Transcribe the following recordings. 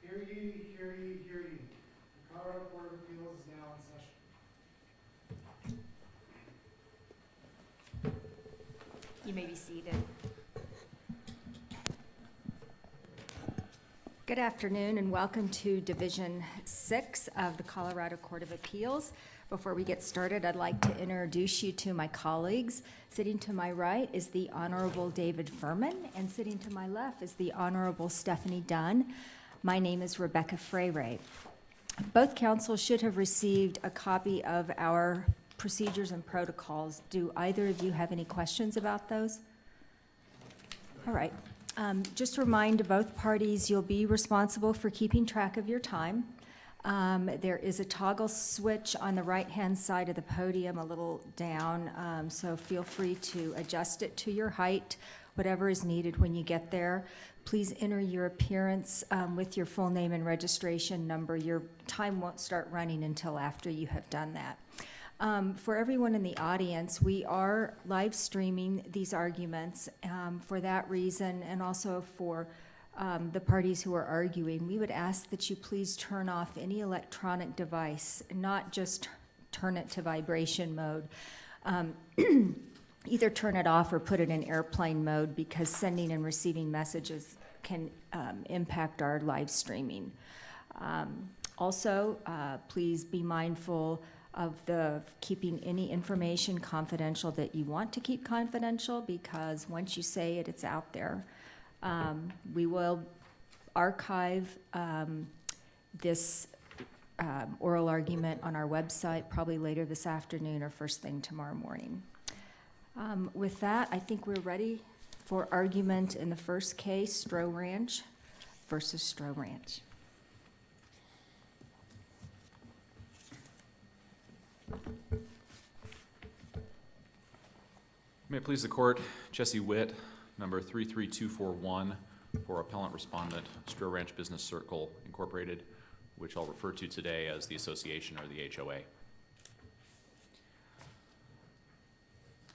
Hear ye, hear ye, hear ye. The Colorado Court of Appeals is now in session. You may be seated. Good afternoon and welcome to Division 6 of the Colorado Court of Appeals. Before we get started, I'd like to introduce you to my colleagues. Sitting to my right is the Honorable David Furman, and sitting to my left is the Honorable Stephanie Dunn. My name is Rebecca Freyre. Both counsels should have received a copy of our procedures and protocols. Do either of you have any questions about those? All right. Just to remind both parties, you'll be responsible for keeping track of your time. There is a toggle switch on the right-hand side of the podium, a little down, so feel free to adjust it to your height, whatever is needed when you get there. Please enter your appearance with your full name and registration number. Your time won't start running until after you have done that. For everyone in the audience, we are live streaming these arguments. For that reason, and also for the parties who are arguing, we would ask that you please turn off any electronic device, not just turn it to vibration mode. Either turn it off or put it in airplane mode, because sending and receiving messages can impact our live streaming. Also, please be mindful of keeping any information confidential that you want to keep confidential, because once you say it, it's out there. We will archive this oral argument on our website probably later this afternoon or first thing tomorrow morning. With that, I think we're ready for argument in the first case, Stroh Ranch versus Stroh Ranch. May it please the court, Jesse Witt, number 33241, for appellant respondent, Stroh Ranch Business Circle Incorporated, which I'll refer to today as the association or the HOA.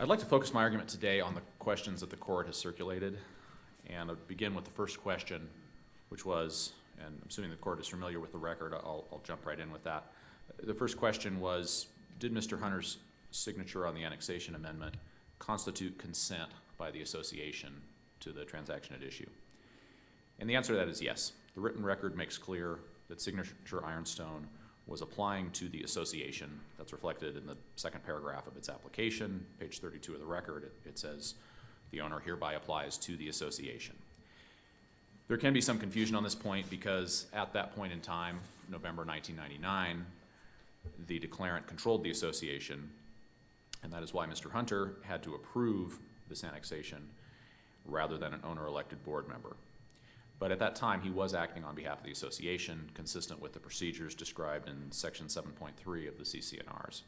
I'd like to focus my argument today on the questions that the court has circulated, and I'll begin with the first question, which was, and I'm assuming the court is familiar with the record, I'll jump right in with that. The first question was, did Mr. Hunter's signature on the annexation amendment constitute consent by the association to the transaction at issue? And the answer to that is yes. The written record makes clear that Signature Ironstone was applying to the association. That's reflected in the second paragraph of its application, page 32 of the record. It says, the owner hereby applies to the association. There can be some confusion on this point because at that point in time, November 1999, the declarant controlled the association, and that is why Mr. Hunter had to approve this annexation rather than an owner-elected board member. But at that time, he was acting on behalf of the association, consistent with the procedures described in Section 7.3 of the CC&Rs.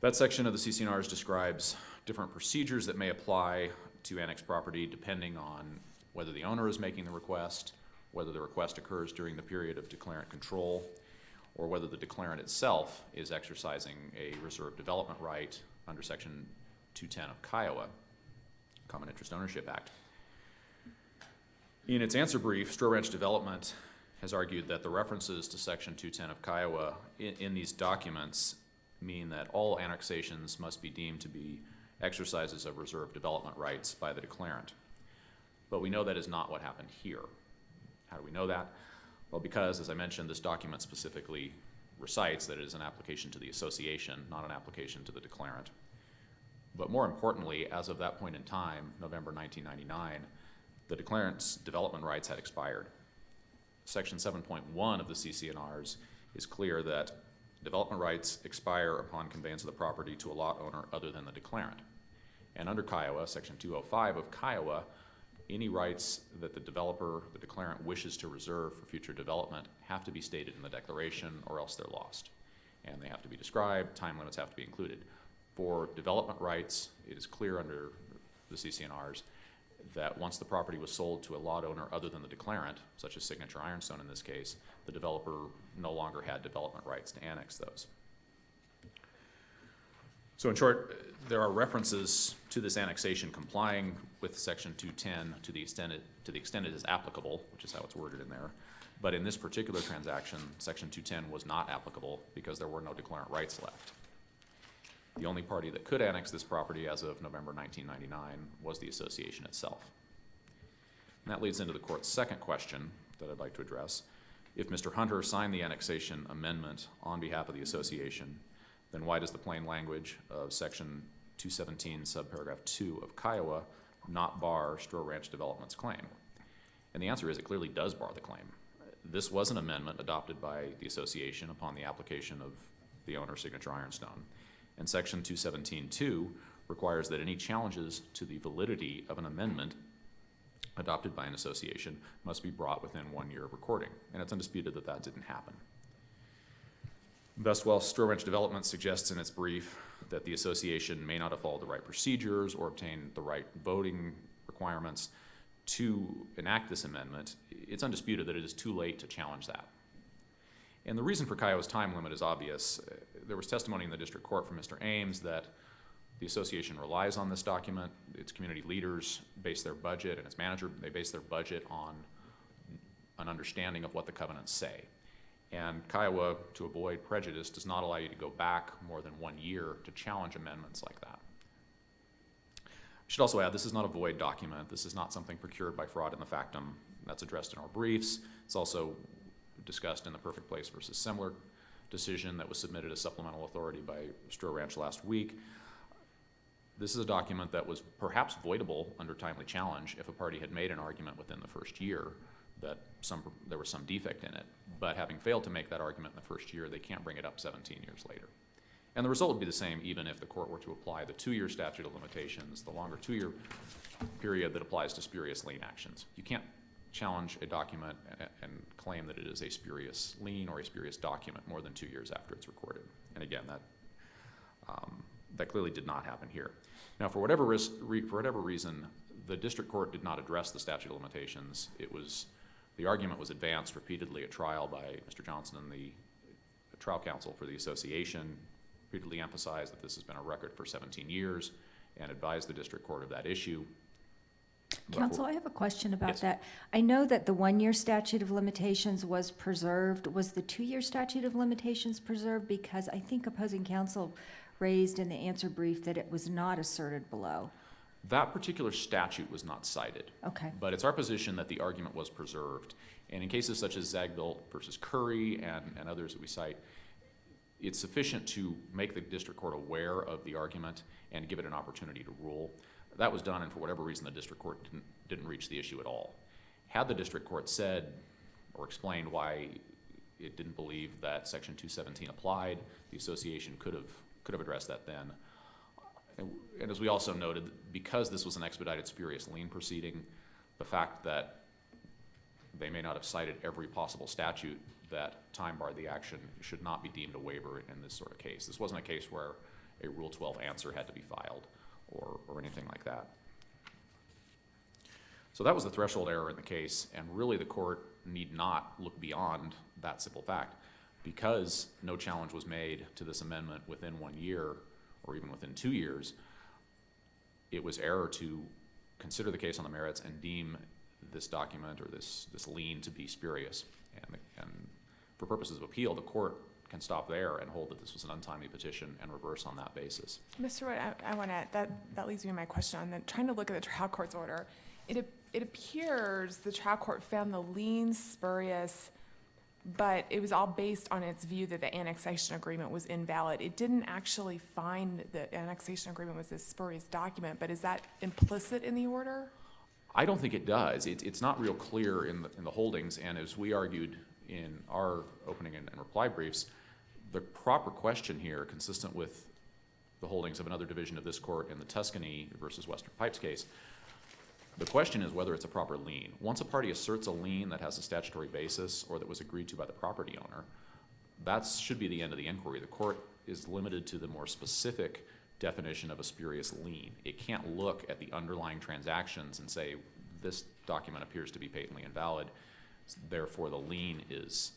That section of the CC&Rs describes different procedures that may apply to annexed property depending on whether the owner is making the request, whether the request occurs during the period of declarant control, or whether the declarant itself is exercising a reserved development right under Section 210 of Kiowa, Common Interest Ownership Act. In its answer brief, Stroh Ranch Development has argued that the references to Section 210 of Kiowa in these documents mean that all annexations must be deemed to be exercises of reserved development rights by the declarant. But we know that is not what happened here. How do we know that? Well, because, as I mentioned, this document specifically recites that it is an application to the association, not an application to the declarant. But more importantly, as of that point in time, November 1999, the declarant's development rights had expired. Section 7.1 of the CC&Rs is clear that development rights expire upon conveyance of the property to a lot owner other than the declarant. And under Kiowa, Section 205 of Kiowa, any rights that the developer, the declarant, wishes to reserve for future development have to be stated in the declaration or else they're lost. And they have to be described, time limits have to be included. For development rights, it is clear under the CC&Rs that once the property was sold to a lot owner other than the declarant, such as Signature Ironstone in this case, the developer no longer had development rights to annex those. So in short, there are references to this annexation complying with Section 210 to the extent it is applicable, which is how it's worded in there. But in this particular transaction, Section 210 was not applicable because there were no declarant rights left. The only party that could annex this property as of November 1999 was the association itself. And that leads into the court's second question that I'd like to address. If Mr. Hunter signed the annexation amendment on behalf of the association, then why does the plain language of Section 217, subparagraph 2 of Kiowa not bar Stroh Ranch Development's claim? And the answer is it clearly does bar the claim. This was an amendment adopted by the association upon the application of the owner's signature ironstone. And Section 217.2 requires that any challenges to the validity of an amendment adopted by an association must be brought within 1 year of recording. And it's undisputed that that didn't happen. Thus, while Stroh Ranch Development suggests in its brief that the association may not have followed the right procedures or obtained the right voting requirements to enact this amendment, it's undisputed that it is too late to challenge that. And the reason for Kiowa's time limit is obvious. There was testimony in the district court from Mr. Ames that the association relies on this document. Its community leaders base their budget, and its manager, they base their budget on an understanding of what the covenants say. And Kiowa, to avoid prejudice, does not allow you to go back more than 1 year to challenge amendments like that. I should also add, this is not a void document. This is not something procured by fraud in the factum. That's addressed in our briefs. It's also discussed in the Perfect Place versus Semler decision that was submitted as supplemental authority by Stroh Ranch last week. This is a document that was perhaps voidable under timely challenge if a party had made an argument within the first year that there was some defect in it. But having failed to make that argument in the first year, they can't bring it up 17 years later. And the result would be the same even if the court were to apply the 2-year statute of limitations, the longer 2-year period that applies to spurious lien actions. You can't challenge a document and claim that it is a spurious lien or a spurious document more than 2 years after it's recorded. And again, that clearly did not happen here. Now, for whatever reason, the district court did not address the statute of limitations. The argument was advanced repeatedly at trial by Mr. Johnson and the trial counsel for the association, repeatedly emphasized that this has been a record for 17 years and advised the district court of that issue. Counsel, I have a question about Yes. that. I know that the 1-year statute of limitations was preserved. Was the 2-year statute of limitations preserved? Because I think opposing counsel raised in the answer brief that it was not asserted below. That particular statute was not cited. Okay. But it's our position that the argument was preserved. And in cases such as Zagbill versus Curry and others that we cite, it's sufficient to make the district court aware of the argument and give it an opportunity to rule. That was done, and for whatever reason, the district court didn't reach the issue at all. Had the district court said or explained why it didn't believe that Section 217 applied, the association could have addressed that then. And as we also noted, because this was an expedited spurious lien proceeding, the fact that they may not have cited every possible statute that time barred the action should not be deemed a waiver in this sort of case. This wasn't a case where a Rule 12 answer had to be filed or anything like that. So that was the threshold error in the case, and really the court need not look beyond that simple fact. Because no challenge was made to this amendment within 1 year or even within 2 years, it was error to consider the case on the merits and deem this document or this lien to be spurious. And for purposes of appeal, the court can stop there and hold that this was an untimely petition and reverse on that basis. Mr. Wood, I want to, that leads me to my question on trying to look at the trial court's order. It appears the trial court found the lien spurious, but it was all based on its view that the annexation agreement was invalid. It didn't actually find the annexation agreement was a spurious document, but is that implicit in the order? I don't think it does. It's not real clear in the holdings, and as we argued in our opening and reply briefs, the proper question here, consistent with the holdings of another division of this court in the Tuscany versus Western Pipes case, the question is whether it's a proper lien. Once a party asserts a lien that has a statutory basis or that was agreed to by the property owner, that should be the end of the inquiry. The court is limited to the more specific definition of a spurious lien. It can't look at the underlying transactions and say, this document appears to be patently invalid, therefore the lien is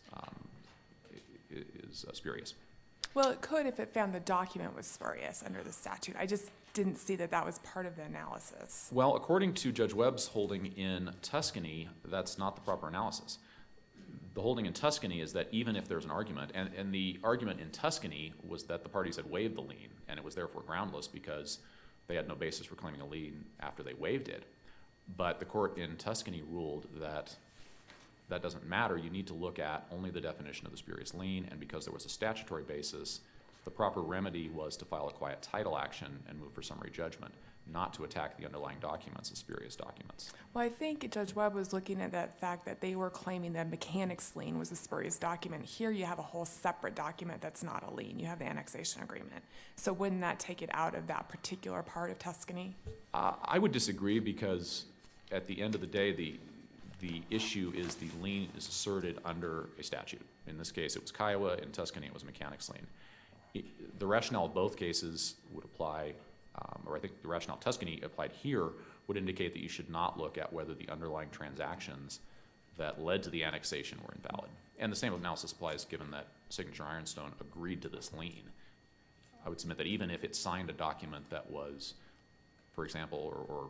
spurious. Well, it could if it found the document was spurious under the statute. I just didn't see that that was part of the analysis. Well, according to Judge Webb's holding in Tuscany, that's not the proper analysis. The holding in Tuscany is that even if there's an argument, and the argument in Tuscany was that the parties had waived the lien, and it was therefore groundless because they had no basis for claiming a lien after they waived it. But the court in Tuscany ruled that that doesn't matter. You need to look at only the definition of the spurious lien, and because there was a statutory basis, the proper remedy was to file a quiet title action and move for summary judgment, not to attack the underlying documents as spurious documents. Well, I think Judge Webb was looking at that fact that they were claiming that mechanics lien was a spurious document. Here you have a whole separate document that's not a lien. You have the annexation agreement. So wouldn't that take it out of that particular part of Tuscany? I would disagree because at the end of the day, the issue is the lien is asserted under a statute. In this case, it was Kiowa. In Tuscany, it was mechanics lien. The rationale of both cases would apply, or I think the rationale of Tuscany applied here would indicate that you should not look at whether the underlying transactions that led to the annexation were invalid. And the same analysis applies given that Signature Ironstone agreed to this lien. I would submit that even if it signed a document that was, for example, or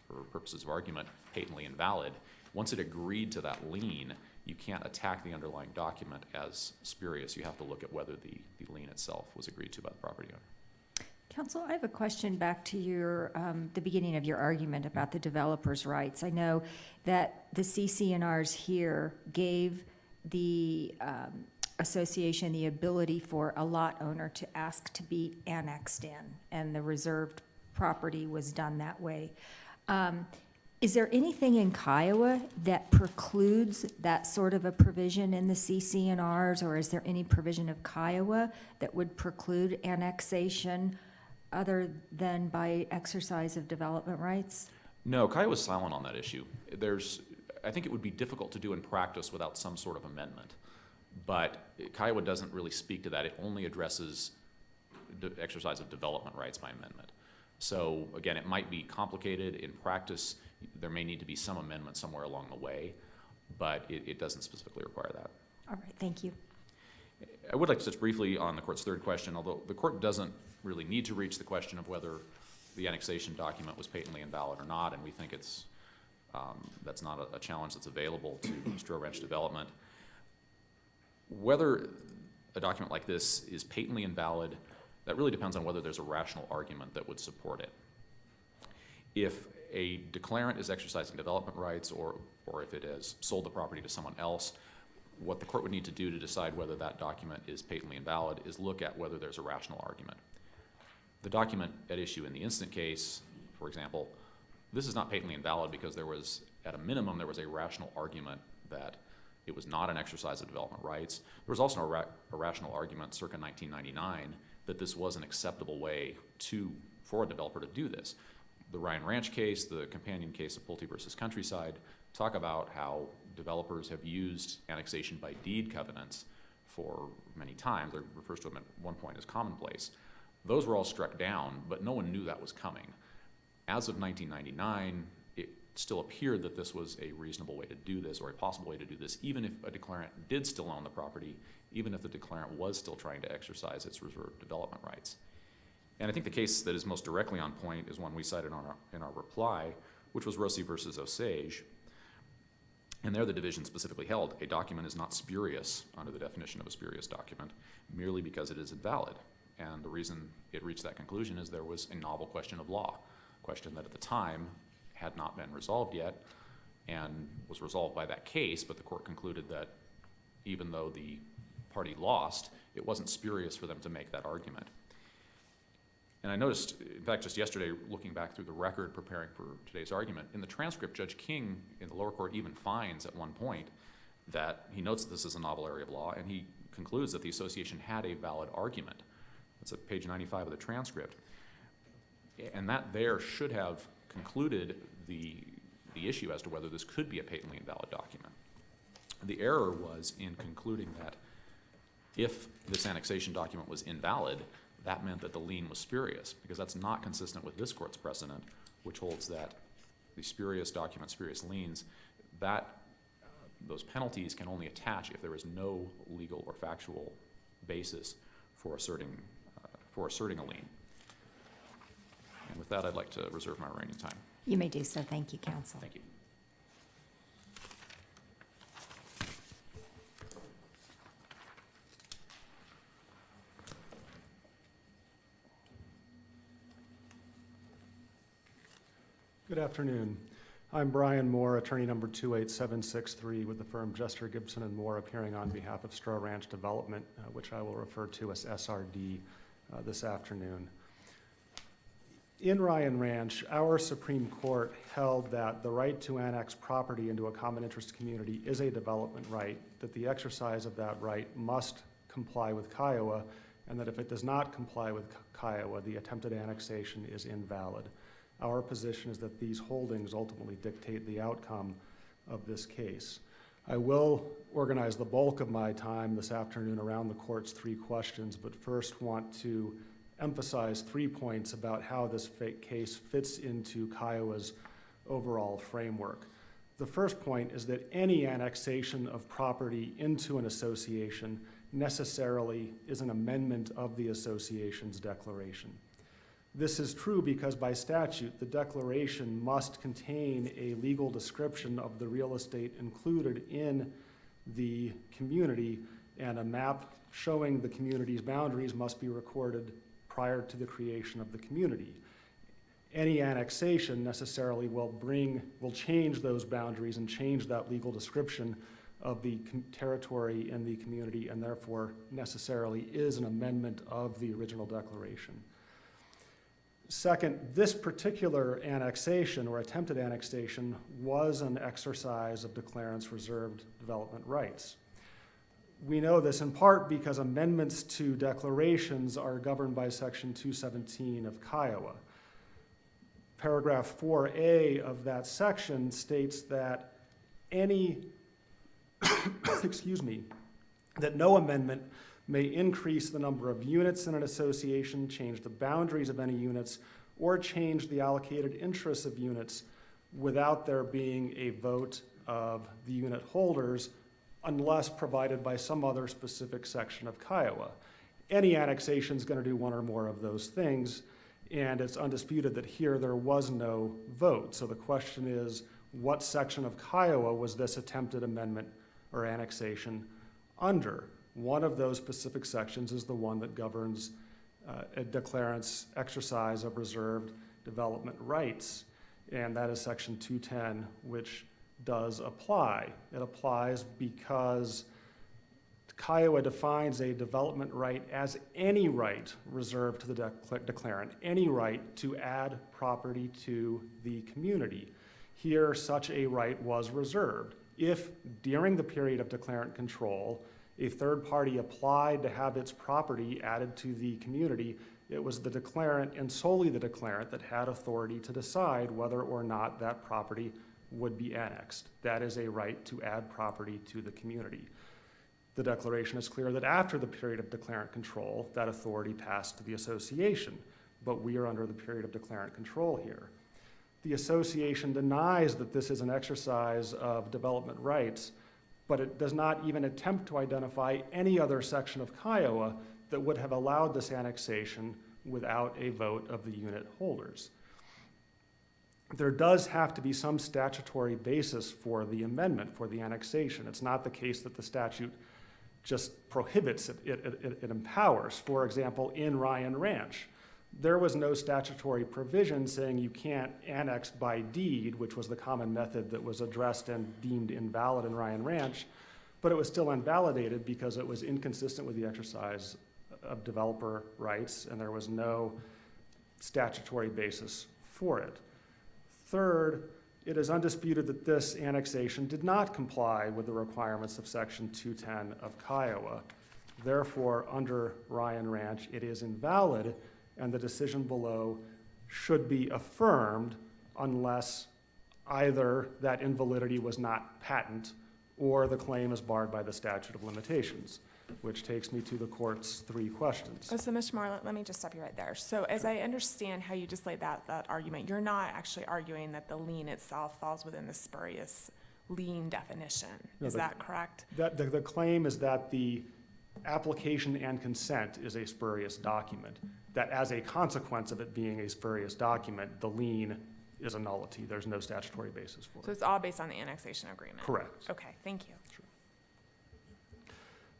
for purposes of argument, patently invalid, once it agreed to that lien, you can't attack the underlying document as spurious. You have to look at whether the lien itself was agreed to by the property owner. Counsel, I have a question back to your, the beginning of your argument about the developer's rights. I know that the CC&Rs here gave the association the ability for a lot owner to ask to be annexed in, and the reserved property was done that way. Is there anything in Kiowa that precludes that sort of a provision in the CC&Rs, or is there any provision of Kiowa that would preclude annexation other than by exercise of development rights? No, Kiowa's silent on that issue. I think it would be difficult to do in practice without some sort of amendment. But Kiowa doesn't really speak to that. It only addresses the exercise of development rights by amendment. So again, it might be complicated. In practice, there may need to be some amendment somewhere along the way, but it doesn't specifically require that. All right, thank you. I would like to touch briefly on the court's third question, although the court doesn't really need to reach the question of whether the annexation document was patently invalid or not, and we think that's not a challenge that's available to Stroh Ranch Development. Whether a document like this is patently invalid, that really depends on whether there's a rational argument that would support it. If a declarant is exercising development rights or if it has sold the property to someone else, what the court would need to do to decide whether that document is patently invalid is look at whether there's a rational argument. The document at issue in the instant case, for example, this is not patently invalid because there was, at a minimum, there was a rational argument that it was not an exercise of development rights. There was also a rational argument circa 1999 that this was an acceptable way for a developer to do this. The Ryan Ranch case, the companion case of Pulte versus Countryside, talk about how developers have used annexation by deed covenants for many times. It refers to them at one point as commonplace. Those were all struck down, but no one knew that was coming. As of 1999, it still appeared that this was a reasonable way to do this, or a possible way to do this, even if a declarant did still own the property, even if the declarant was still trying to exercise its reserved development rights. And I think the case that is most directly on point is one we cited in our reply, which was Rossi versus Osage. And there the division specifically held a document is not spurious under the definition of a spurious document merely because it is invalid. And the reason it reached that conclusion is there was a novel question of law, a question that at the time had not been resolved yet and was resolved by that case, but the court concluded that even though the party lost, it wasn't spurious for them to make that argument. And I noticed, in fact, just yesterday, looking back through the record preparing for today's argument, in the transcript, Judge King in the lower court even finds at one point that he notes that this is a novel area of law, and he concludes that the association had a valid argument. That's at page 95 of the transcript. And that there should have concluded the issue as to whether this could be a patently invalid document. The error was in concluding that if this annexation document was invalid, that meant that the lien was spurious, because that's not consistent with this court's precedent, which holds that the spurious document, spurious liens, those penalties can only attach if there is no legal or factual basis for asserting a lien. And with that, I'd like to reserve my remaining time. You may do so. Thank you, counsel. Thank you. Good afternoon. I'm Brian Moore, attorney number 28763 with the firm Jester, Gibson & Moore, appearing on behalf of Straw Ranch Development, which I will refer to as SRD this afternoon. In Ryan Ranch, our Supreme Court held that the right to annex property into a common interest community is a development right, that the exercise of that right must comply with Kiowa, and that if it does not comply with Kiowa, the attempted annexation is invalid. Our position is that these holdings ultimately dictate the outcome of this case. I will organize the bulk of my time this afternoon around the court's three questions, but first want to emphasize 3 points about how this case fits into Kiowa's overall framework. The first point is that any annexation of property into an association necessarily is an amendment of the association's declaration. This is true because by statute, the declaration must contain a legal description of the real estate included in the community, and a map showing the community's boundaries must be recorded prior to the creation of the community. Any annexation necessarily will change those boundaries and change that legal description of the territory in the community, and therefore necessarily is an amendment of the original declaration. Second, this particular annexation or attempted annexation was an exercise of declarant's reserved development rights. We know this in part because amendments to declarations are governed by Section 217 of Kiowa. Paragraph 4A of that section states that that no amendment may increase the number of units in an association, change the boundaries of any units, or change the allocated interests of units without there being a vote of the unit holders unless provided by some other specific section of Kiowa. Any annexation is going to do one or more of those things, and it's undisputed that here there was no vote. So the question is, what section of Kiowa was this attempted amendment or annexation under? One of those specific sections is the one that governs a declarant's exercise of reserved development rights, and that is Section 210, which does apply. It applies because Kiowa defines a development right as any right reserved to the declarant, any right to add property to the community. Here, such a right was reserved. If during the period of declarant control, a third party applied to have its property added to the community, it was the declarant and solely the declarant that had authority to decide whether or not that property would be annexed. That is a right to add property to the community. The declaration is clear that after the period of declarant control, that authority passed to the association, but we are under the period of declarant control here. The association denies that this is an exercise of development rights, but it does not even attempt to identify any other section of Kiowa that would have allowed this annexation without a vote of the unit holders. There does have to be some statutory basis for the amendment, for the annexation. It's not the case that the statute just prohibits it, it empowers. For example, in Ryan Ranch, there was no statutory provision saying you can't annex by deed, which was the common method that was addressed and deemed invalid in Ryan Ranch, but it was still invalidated because it was inconsistent with the exercise of developer rights, and there was no statutory basis for it. Third, it is undisputed that this annexation did not comply with the requirements of Section 210 of Kiowa. Therefore, under Ryan Ranch, it is invalid, and the decision below should be affirmed unless either that invalidity was not patent or the claim is barred by the statute of limitations, which takes me to the court's three questions. Oh, so Mr. Moore, let me just stop you right there. So as I understand how you just laid that argument, you're not actually arguing that the lien itself falls within the spurious lien definition. No, Is that correct? The claim is that the application and consent is a spurious document, that as a consequence of it being a spurious document, the lien is a nullity. There's no statutory basis for So it. it's all based on the annexation agreement? Correct. Okay, thank you.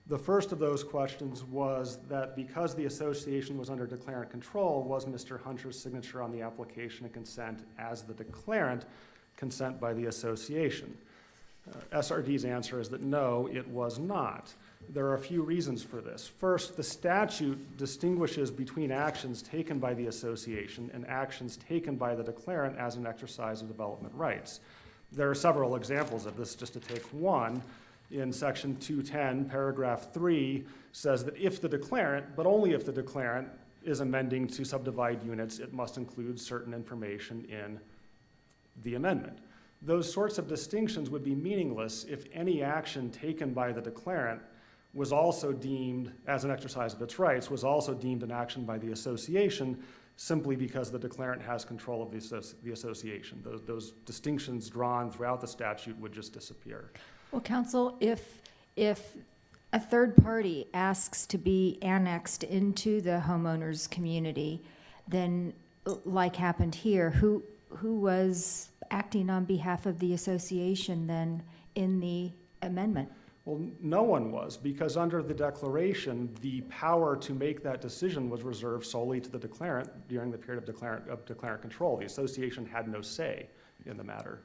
The first of those questions was that because the association was under declarant control, was Mr. Hunter's signature on the application and consent as the declarant consent by the association? SRD's answer is that no, it was not. There are a few reasons for this. First, the statute distinguishes between actions taken by the association and actions taken by the declarant as an exercise of development rights. There are several examples of this, just to take one. In section 210, paragraph 3 says that if the declarant, but only if the declarant is amending to subdivide units, it must include certain information in the amendment. Those sorts of distinctions would be meaningless if any action taken by the declarant was also deemed, as an exercise of its rights, was also deemed an action by the association simply because the declarant has control of the association. Those distinctions drawn throughout the statute would just disappear. Well, counsel, if a third party asks to be annexed into the homeowners community, then like happened here, who was acting on behalf of the association then in the amendment? Well, no one was, because under the declaration, the power to make that decision was reserved solely to the declarant during the period of declarant control. The association had no say in the matter.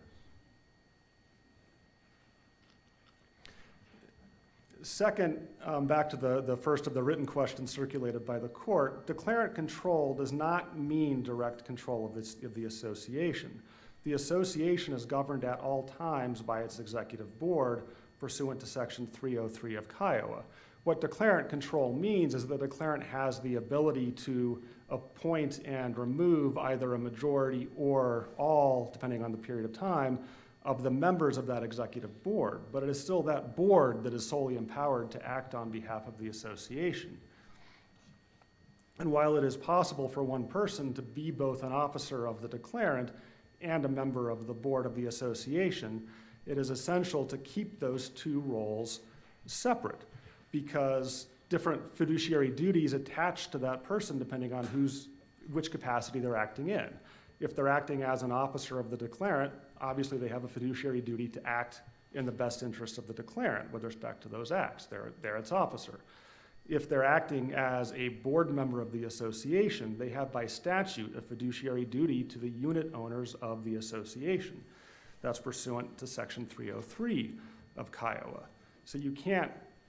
Second, back to the first of the written questions circulated by the court, declarant control does not mean direct control of the association. The association is governed at all times by its executive board pursuant to section 303 of Kiowa. What declarant control means is that the declarant has the ability to appoint and remove either a majority or all, depending on the period of time, of the members of that executive board, but it is still that board that is solely empowered to act on behalf of the association. And while it is possible for one person to be both an officer of the declarant and a member of the board of the association, it is essential to keep those two roles separate, because different fiduciary duties attach to that person depending on which capacity they're acting in. If they're acting as an officer of the declarant, obviously they have a fiduciary duty to act in the best interest of the declarant with respect to those acts. They're its officer. If they're acting as a board member of the association, they have by statute a fiduciary duty to the unit owners of the association. That's pursuant to section 303 of Kiowa. So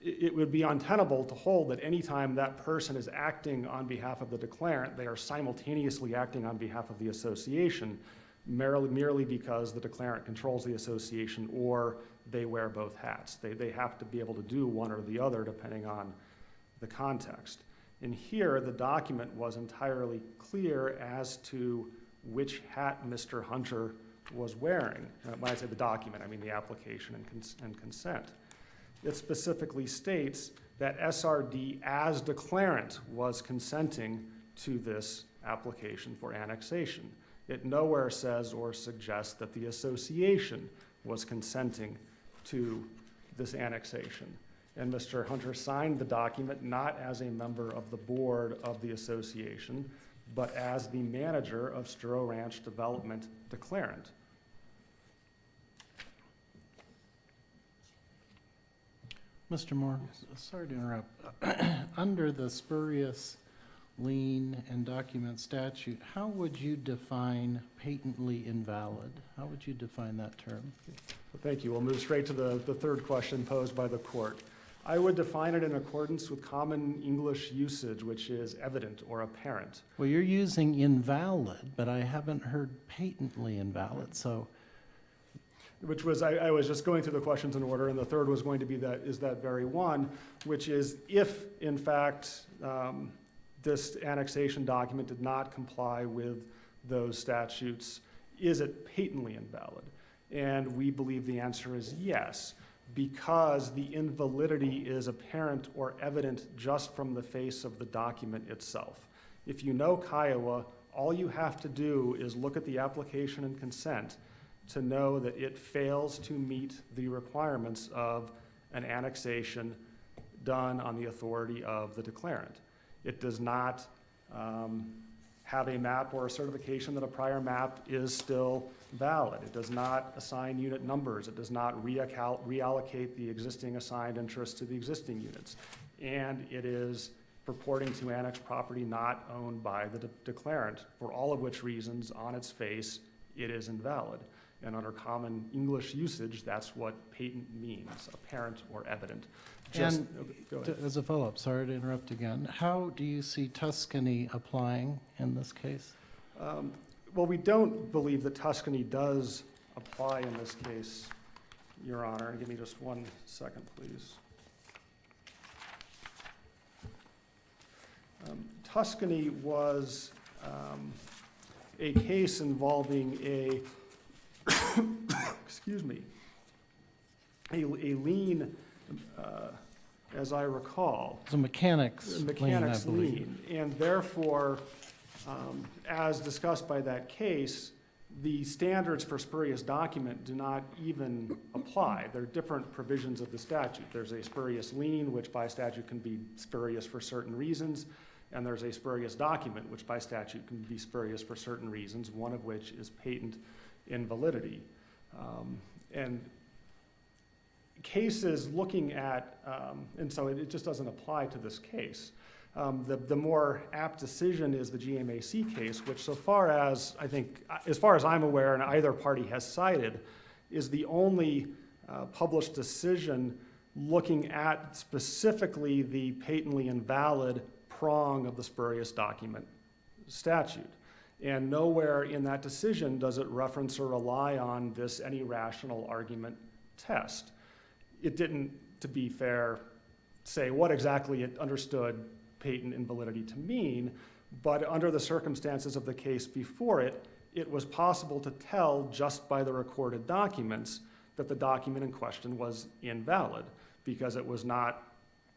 it would be untenable to hold that anytime that person is acting on behalf of the declarant, they are simultaneously acting on behalf of the association, merely because the declarant controls the association or they wear both hats. They have to be able to do one or the other depending on the context. And here, the document was entirely clear as to which hat Mr. Hunter was wearing. When I say the document, I mean the application and consent. It specifically states that SRD as declarant was consenting to this application for annexation. It nowhere says or suggests that the association was consenting to this annexation. And Mr. Hunter signed the document not as a member of the board of the association, but as the manager of Sturo Ranch Development declarant. Mr. Moore, sorry to interrupt. Under the spurious lien and document statute, how would you define patently invalid? How would you define that term? Thank you. We'll move straight to the third question posed by the court. I would define it in accordance with common English usage, which is evident or apparent. Well, you're using invalid, but I haven't heard patently invalid, so. Which was, I was just going through the questions in order, and the third was going to be that very one, which is if, in fact, this annexation document did not comply with those statutes, is it patently invalid? And we believe the answer is yes, because the invalidity is apparent or evident just from the face of the document itself. If you know Kiowa, all you have to do is look at the application and consent to know that it fails to meet the requirements of an annexation done on the authority of the declarant. It does not have a map or a certification that a prior map is still valid. It does not assign unit numbers. It does not reallocate the existing assigned interest to the existing units. And it is purporting to annex property not owned by the declarant, for all of which reasons, on its face, it is invalid. And under common English usage, that's what patent means, apparent or evident. And go ahead. as a follow-up, sorry to interrupt again, how do you see Tuscany applying in this case? Well, we don't believe that Tuscany does apply in this case, Your Honor. Give me just 1 second, please. Tuscany was a case involving a, excuse me, a lien, as I recall. It's a mechanics lien, I believe. Lien, and therefore, as discussed by that case, the standards for spurious document do not even apply. There are different provisions of the statute. There's a spurious lien, which by statute can be spurious for certain reasons, and there's a spurious document, which by statute can be spurious for certain reasons, one of which is patent invalidity. And cases looking at, and so it just doesn't apply to this case. The more apt decision is the GMAC case, which so far as, I think, as far as I'm aware and either party has cited, is the only published decision looking at specifically the patently invalid prong of the spurious document statute. And nowhere in that decision does it reference or rely on this any rational argument test. It didn't, to be fair, say what exactly it understood patent invalidity to mean, but under the circumstances of the case before it, it was possible to tell just by the recorded documents that the document in question was invalid because it was not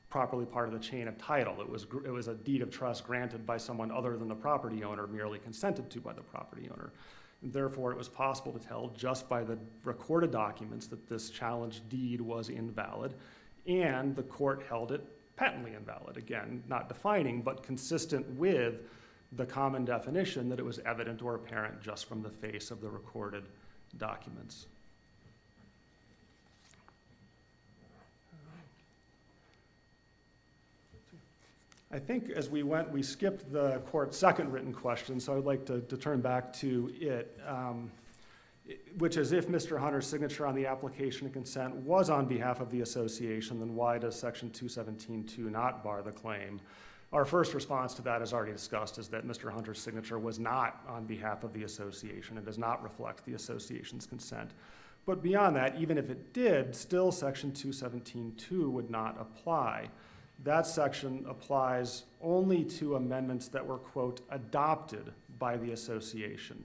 properly part of the chain of title. It was a deed of trust granted by someone other than the property owner, merely consented to by the property owner. And therefore, it was possible to tell just by the recorded documents that this challenged deed was invalid, and the court held it patently invalid. Again, not defining, but consistent with the common definition that it was evident or apparent just from the face of the recorded documents. I think as we went, we skipped the court's second written question, so I'd like to turn back to it, which is if Mr. Hunter's signature on the application of consent was on behalf of the association, then why does section 217.2 not bar the claim? Our first response to that, as already discussed, is that Mr. Hunter's signature was not on behalf of the association. It does not reflect the association's consent. But beyond that, even if it did, still section 217.2 would not apply. That section applies only to amendments that were, quote, adopted by the association.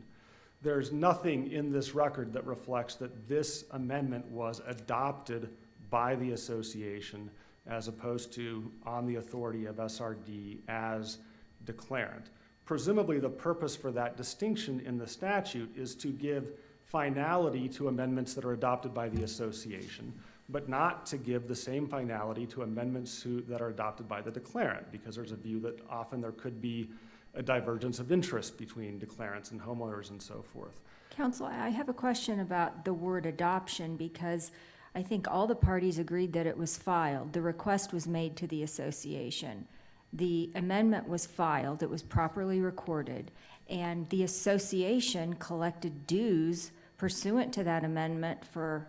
There's nothing in this record that reflects that this amendment was adopted by the association as opposed to on the authority of SRD as declarant. Presumably the purpose for that distinction in the statute is to give finality to amendments that are adopted by the association, but not to give the same finality to amendments that are adopted by the declarant, because there's a view that often there could be a divergence of interest between declarants and homeowners and so forth. Counsel, I have a question about the word adoption, because I think all the parties agreed that it was filed. The request was made to the association. The amendment was filed, it was properly recorded, and the association collected dues pursuant to that amendment for,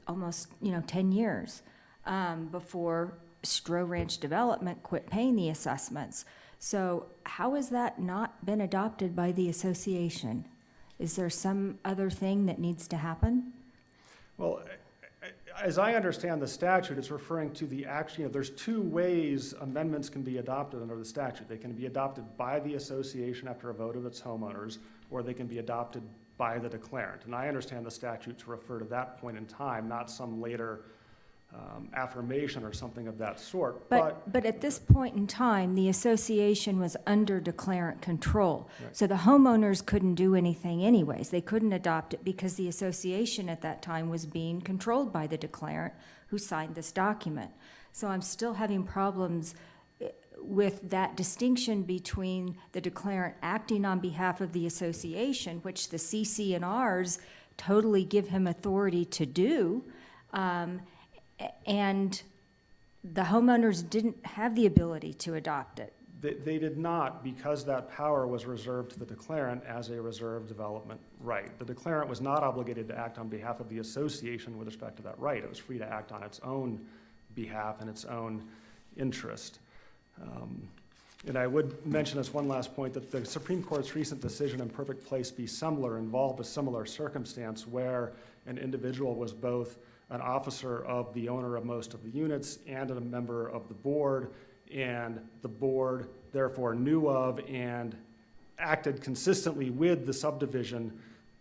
almost, 10 years before Stroh Ranch Development quit paying the assessments. So how has that not been adopted by the association? Is there some other thing that needs to happen? Well, as I understand the statute, it's referring to the action. There's two ways amendments can be adopted under the statute. They can be adopted by the association after a vote of its homeowners, or they can be adopted by the declarant. And I understand the statute to refer to that point in time, not some later affirmation or something of that sort. But at this point in time, the association was under declarant control. Right. So the homeowners couldn't do anything anyways. They couldn't adopt it because the association at that time was being controlled by the declarant who signed this document. So I'm still having problems with that distinction between the declarant acting on behalf of the association, which the CC&Rs totally give him authority to do, and the homeowners didn't have the ability to adopt it. They did not, because that power was reserved to the declarant as a reserved development right. The declarant was not obligated to act on behalf of the association with respect to that right. It was free to act on its own behalf and its own interest. And I would mention as one last point that the Supreme Court's recent decision in Perfect Place v. Sumler involved a similar circumstance where an individual was both an officer of the owner of most of the units and a member of the board, and the board therefore knew of and acted consistently with the subdivision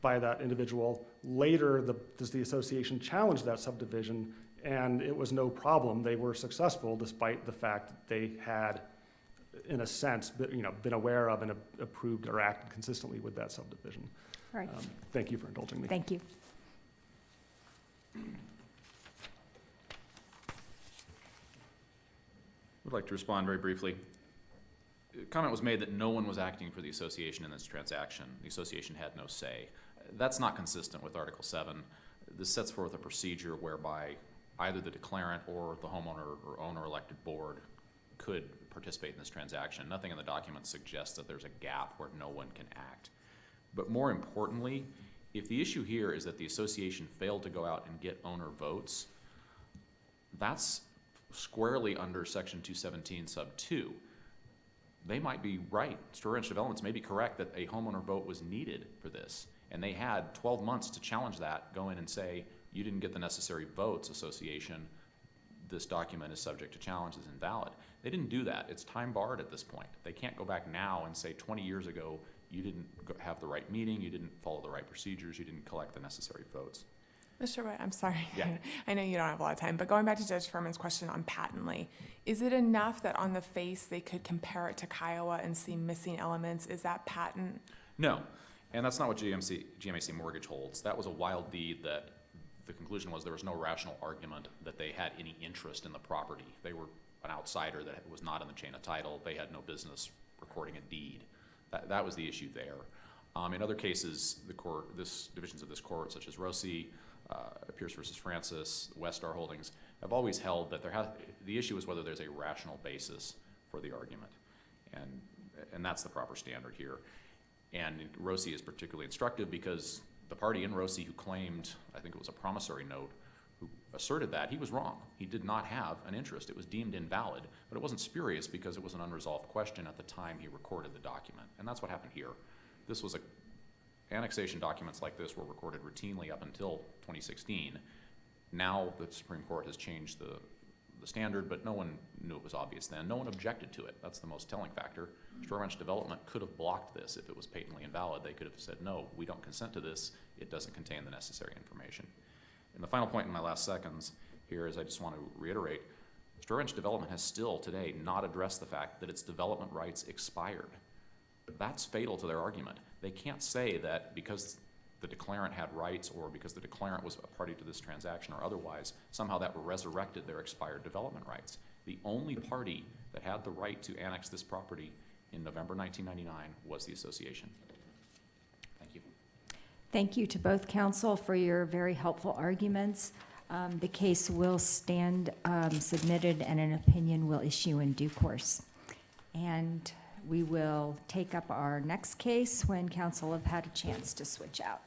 by that individual. Later, the association challenged that subdivision, and it was no problem. They were successful despite the fact that they had, in a sense, been aware of and approved or acted consistently with that subdivision. Right. Thank you for indulging me. Thank you. Would like to respond very briefly. A comment was made that no one was acting for the association in this transaction. The association had no say. That's not consistent with Article 7. This sets forth a procedure whereby either the declarant or the homeowner or owner-elected board could participate in this transaction. Nothing in the document suggests that there's a gap where no one can act. But more importantly, if the issue here is that the association failed to go out and get owner votes, that's squarely under Section 217 sub 2. They might be right. Store Ranch Developments may be correct that a homeowner vote was needed for this, and they had 12 months to challenge that, go in and say, you didn't get the necessary votes, association, this document is subject to challenge, is invalid. They didn't do that. It's time barred at this point. They can't go back now and say 20 years ago you didn't have the right meeting, you didn't follow the right procedures, you didn't collect the necessary votes. Mr. White, I'm sorry. Yeah. I know you don't have a lot of time, but going back to Judge Furman's question on patently, is it enough that on the face they could compare it to Kiowa and see missing elements? Is that patent? No, and that's not what GMAC Mortgage holds. That was a wild deed that the conclusion was there was no rational argument that they had any interest in the property. They were an outsider that was not in the chain of title. They had no business recording a deed. That was the issue there. In other cases, divisions of this court, such as Rossi, Pierce versus Francis, Westar Holdings, have always held that the issue is whether there's a rational basis for the argument, and that's the proper standard here. And Rossi is particularly instructive because the party in Rossi who claimed, I think it was a promissory note, who asserted that, he was wrong. He did not have an interest. It was deemed invalid, but it wasn't spurious because it was an unresolved question at the time he recorded the document, and that's what happened here. This was annexation documents like this were recorded routinely up until 2016. Now the Supreme Court has changed the standard, but no one knew it was obvious then. No one objected to it. That's the most telling factor. Store Ranch Development could have blocked this if it was patently invalid. They could have said, no, we don't consent to this. It doesn't contain the necessary information. And the final point in my last seconds here is I just want to reiterate, Store Ranch Development has still today not addressed the fact that its development rights expired. That's fatal to their argument. They can't say that because the declarant had rights or because the declarant was a party to this transaction or otherwise, somehow that resurrected their expired development rights. The only party that had the right to annex this property in November 1999 was the association. Thank you. Thank you to both counsel for your very helpful arguments. The case will stand submitted and an opinion will issue in due course. And we will take up our next case when counsel have had a chance to switch out.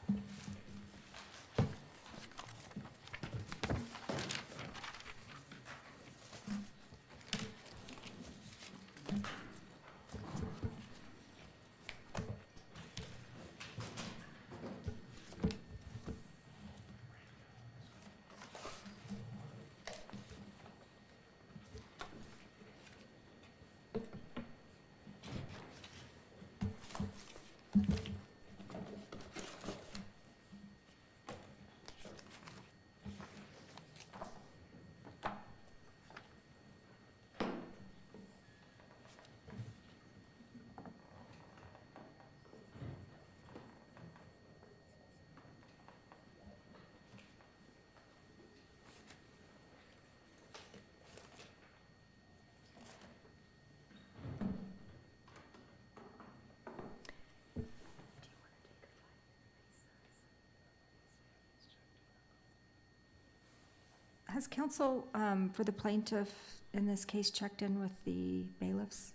Has counsel for the plaintiff in this case checked in with the bailiffs?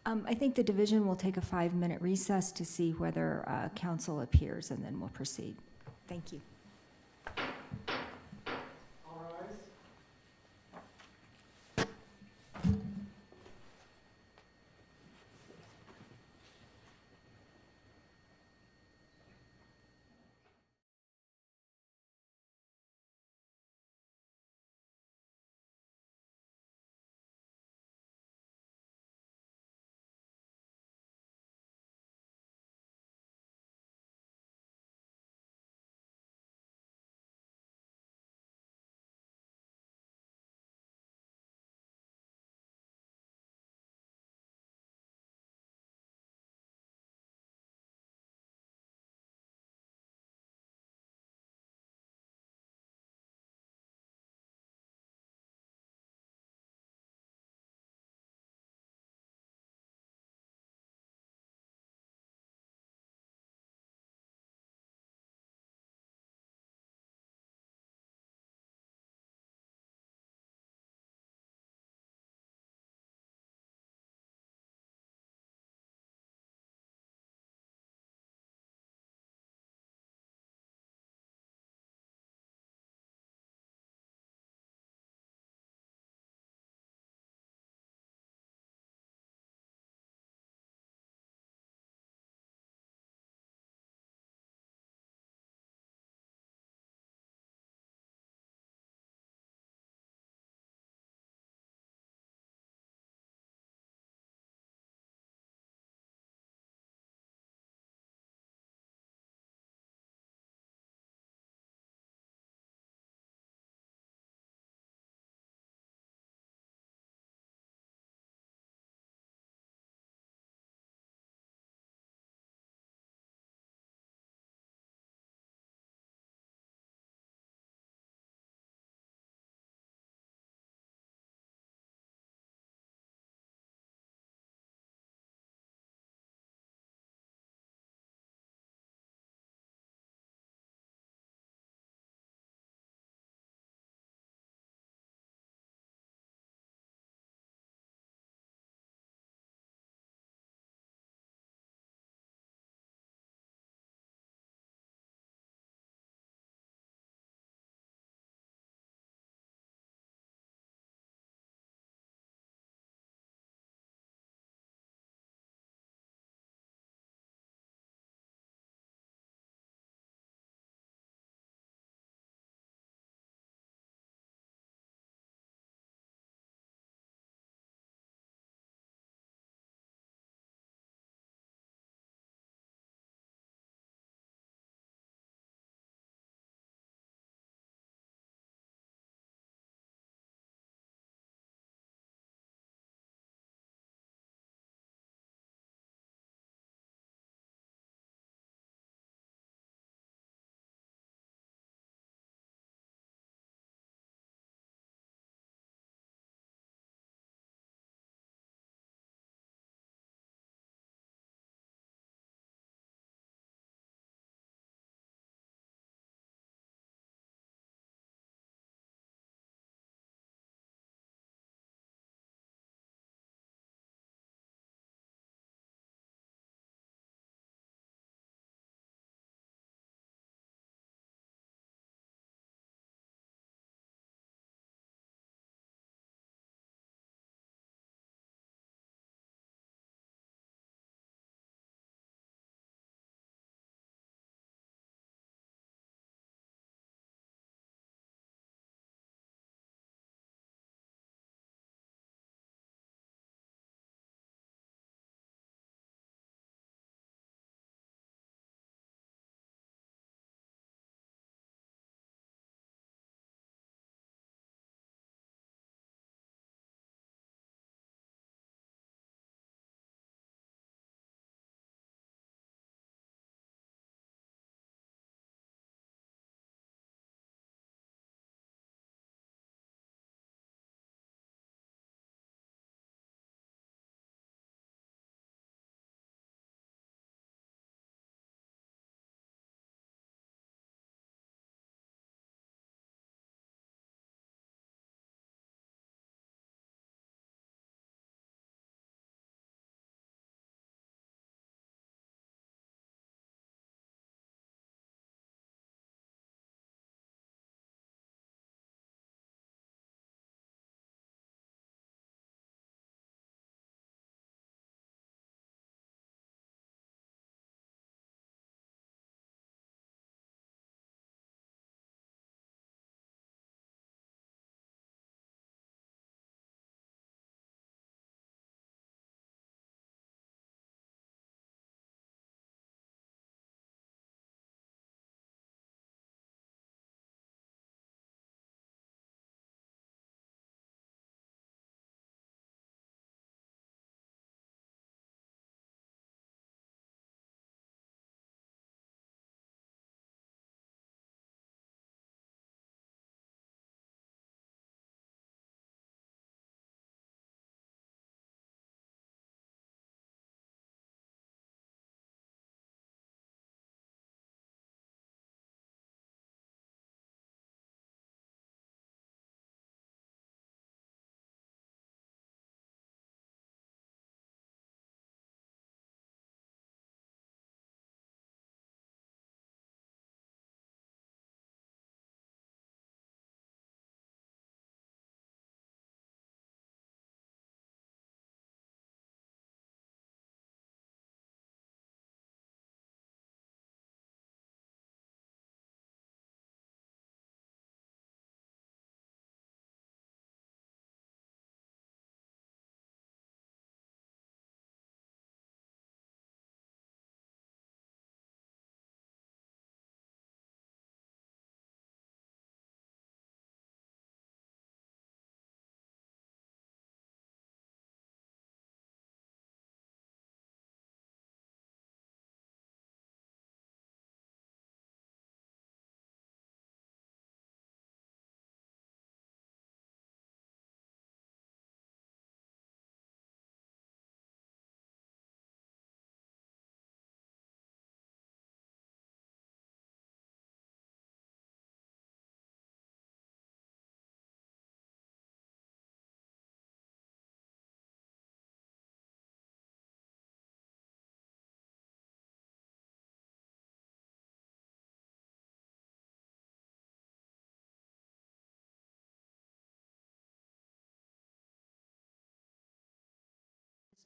I think the division will take a 5-minute recess to see whether counsel appears, and then we'll proceed. Thank you.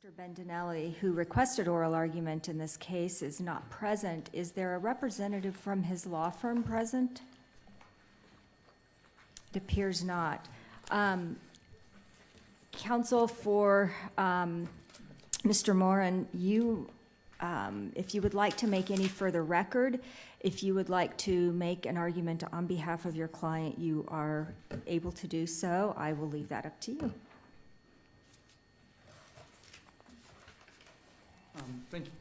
Mr. Bendinelli, who requested oral argument in this case, is not present. Is there a representative from his law firm present? It appears not. Counsel for Mr. Moran, you, if you would like to make any further record, if you would like to make an argument on behalf of your client, you are able to do so. I will leave that up to you.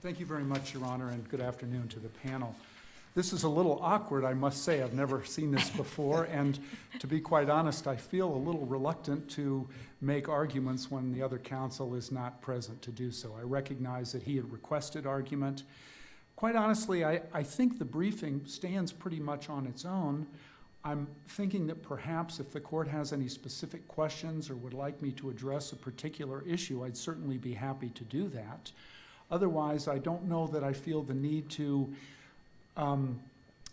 Thank you very much, Your Honor, and good afternoon to the panel. This is a little awkward, I must say. I've never seen this before, and to be quite honest, I feel a little reluctant to make arguments when the other counsel is not present to do so. I recognize that he had requested argument. Quite honestly, I think the briefing stands pretty much on its own. I'm thinking that perhaps if the court has any specific questions or would like me to address a particular issue, I'd certainly be happy to do that. Otherwise, I don't know that I feel the need to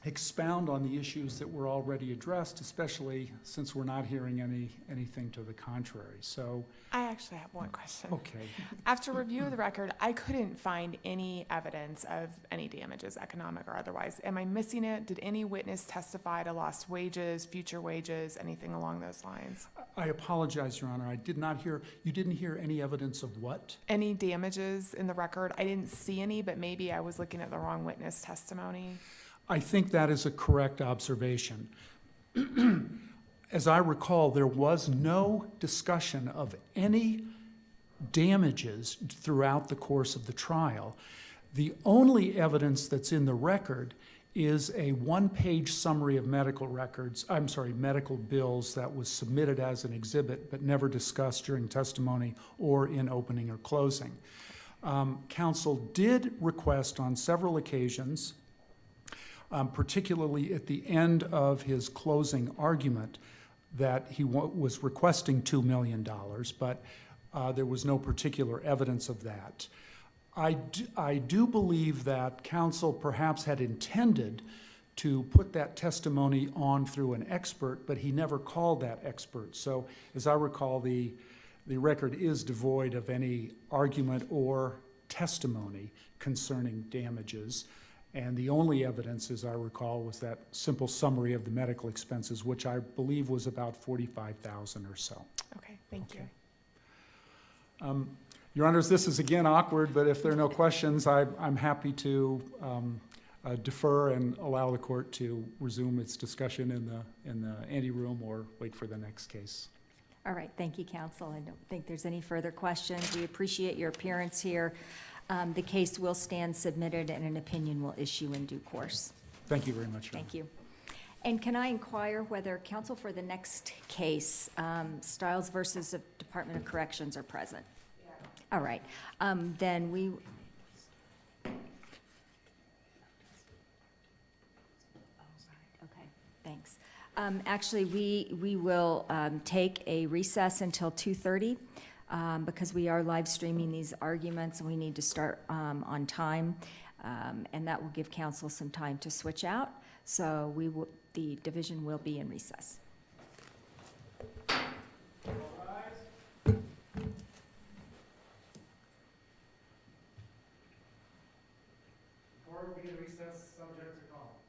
expound on the issues that were already addressed, especially since we're not hearing anything to the contrary. So, I actually have one question. okay. After review of the record, I couldn't find any evidence of any damages, economic or otherwise. Am I missing it? Did any witness testify to lost wages, future wages, anything along those lines? I apologize, Your Honor. I did not hear, you didn't hear any evidence of what? Any damages in the record? I didn't see any, but maybe I was looking at the wrong witness testimony. I think that is a correct observation. As I recall, there was no discussion of any damages throughout the course of the trial. The only evidence that's in the record is a one-page summary of medical bills that was submitted as an exhibit but never discussed during testimony or in opening or closing. Counsel did request on several occasions, particularly at the end of his closing argument, that he was requesting $2 million, but there was no particular evidence of that. I do believe that counsel perhaps had intended to put that testimony on through an expert, but he never called that expert. So as I recall, the record is devoid of any argument or testimony concerning damages. And the only evidence, as I recall, was that simple summary of the medical expenses, which I believe was about $45,000 or so. Okay, thank you. Your Honors, this is again awkward, but if there are no questions, I'm happy to defer and allow the court to resume its discussion in the anteroom or wait for the next case. All right, thank you, counsel. I don't think there's any further questions. We appreciate your appearance here. The case will stand submitted and an opinion will issue in due course. Thank you very much, Your Honor. Thank you. And can I inquire whether counsel for the next case, Stiles versus the Department of Corrections, are present? Yeah. All right. Then we. Okay, thanks. Actually, we will take a recess until 2:30. Because we are live streaming these arguments and we need to start on time, and that will give counsel some time to switch out. So the division will be in recess. Before we begin recess, subject to call.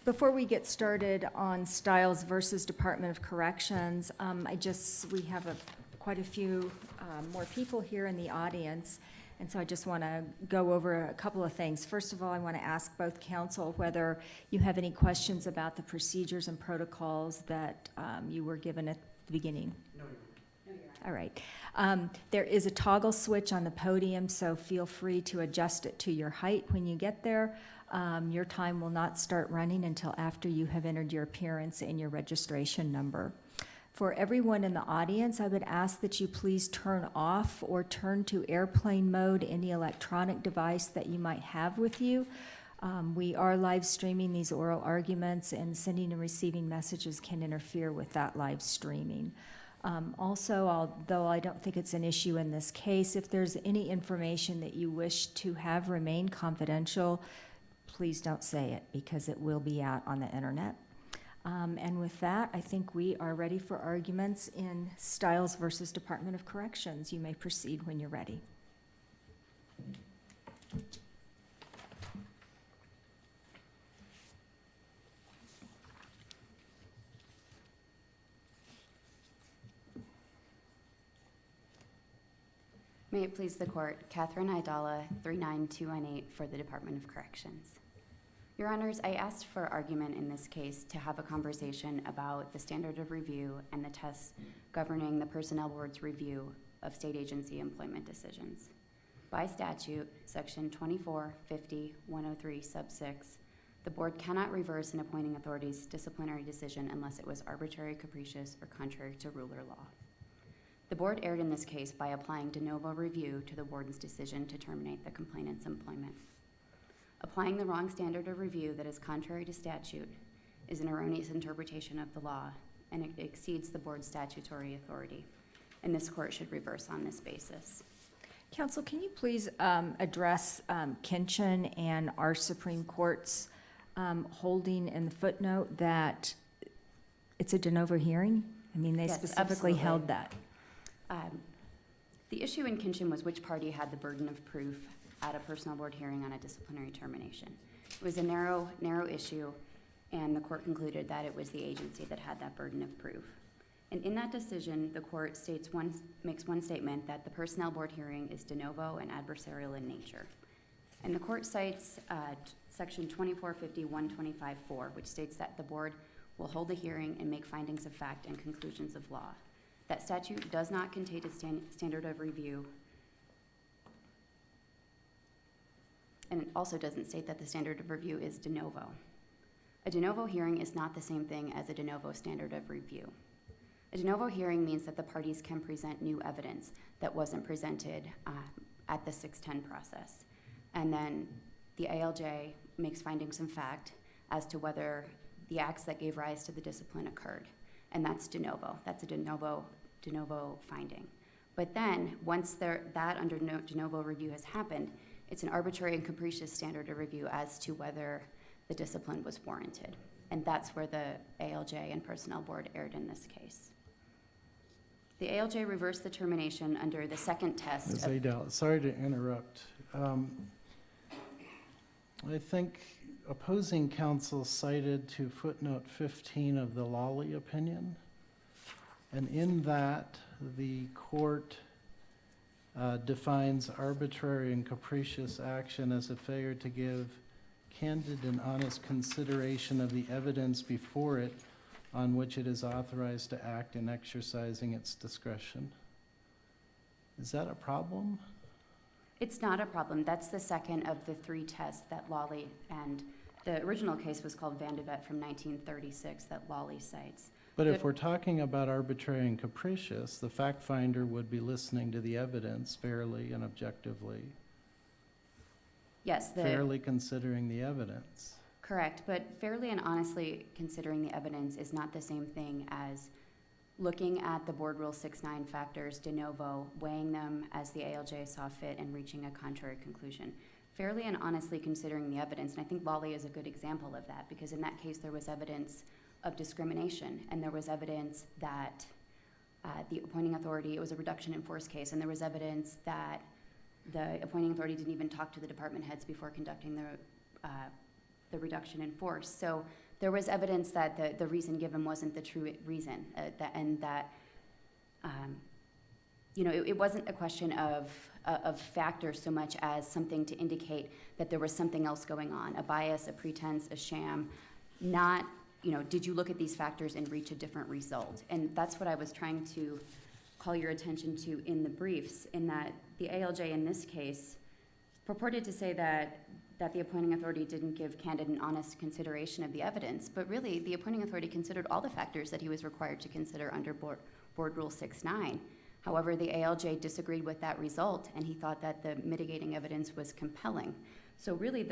Before we get started on Stiles versus Department of Corrections, we have quite a few more people here in the audience, and so I just want to go over a couple of things. First of all, I want to ask both counsel whether you have any questions about the procedures and protocols that you were given at the beginning. No, All right. There is a toggle switch on the podium, so feel free to adjust it to your height when you get there. Your time will not start running until after you have entered your appearance and your registration number. For everyone in the audience, I would ask that you please turn off or turn to airplane mode any electronic device that you might have with you. We are live streaming these oral arguments, and sending and receiving messages can interfere with that live streaming. Also, although I don't think it's an issue in this case, if there's any information that you wish to have remain confidential, please don't say it, because it will be out on the internet. And with that, I think we are ready for arguments in Stiles versus Department of Corrections. You may proceed when you're ready. May it please the Court, Catherine Idala, 39218 for the Department of Corrections. Your Honors, I asked for argument in this case to have a conversation about the standard of review and the tests governing the Personnel Board's review of state agency employment decisions. By statute, Section 2450-103 sub 6, the Board cannot reverse an appointing authority's disciplinary decision unless it was arbitrary, capricious, or contrary to rule or law. The Board erred in this case by applying de novo review to the Board's decision to terminate the complainant's employment. Applying the wrong standard of review that is contrary to statute is an erroneous interpretation of the law, and it exceeds the Board's statutory authority, and this Court should reverse on this basis. Counsel, can you please address Kinchin and our Supreme Court's holding in the footnote that it's a de novo hearing? I mean, they Yes, specifically absolutely. held that. The issue in Kinchin was which party had the burden of proof at a Personnel Board hearing on a disciplinary termination. It was a narrow issue, and the Court concluded that it was the agency that had that burden of proof. And in that decision, the Court makes one statement that the Personnel Board hearing is de novo and adversarial in nature. And the Court cites Section 2450-125-4, which states that the Board will hold a hearing and make findings of fact and conclusions of law. That statute does not contain a standard of review, and it also doesn't state that the standard of review is de novo. A de novo hearing is not the same thing as a de novo standard of review. A de novo hearing means that the parties can present new evidence that wasn't presented at the 610 process. And then the ALJ makes findings of fact as to whether the acts that gave rise to the discipline occurred. And that's de novo. That's a de novo finding. But then, once that under de novo review has happened, it's an arbitrary and capricious standard of review as to whether the discipline was warranted. And that's where the ALJ and Personnel Board erred in this case. The ALJ reversed the termination under the second test. Ms. Adele, sorry to interrupt. I think opposing counsel cited to footnote 15 of the Lawley opinion. And in that, the court defines arbitrary and capricious action as a failure to give candid and honest consideration of the evidence before it on which it is authorized to act in exercising its discretion. Is that a problem? It's not a problem. That's the second of the three tests that Lawley, and the original case was called Vandevet from 1936 that Lawley cites. But if we're talking about arbitrary and capricious, the fact finder would be listening to the evidence fairly and objectively, Yes, fairly considering the evidence. correct, but fairly and honestly considering the evidence is not the same thing as looking at the Board Rule 69 factors de novo, weighing them as the ALJ saw fit, and reaching a contrary conclusion. Fairly and honestly considering the evidence, and I think Lawley is a good example of that, because in that case there was evidence of discrimination, and there was evidence that the appointing authority, it was a reduction in force case, and there was evidence that the appointing authority didn't even talk to the department heads before conducting the reduction in force. So there was evidence that the reason given wasn't the true reason, and that it wasn't a question of factors so much as something to indicate that there was something else going on, a bias, a pretense, a sham, not, did you look at these factors and reach a different result? And that's what I was trying to call your attention to in the briefs, in that the ALJ in this case purported to say that the appointing authority didn't give candid and honest consideration of the evidence, but really the appointing authority considered all the factors that he was required to consider under Board Rule 6.9. However, the ALJ disagreed with that result, and he thought that the mitigating evidence was compelling. So really,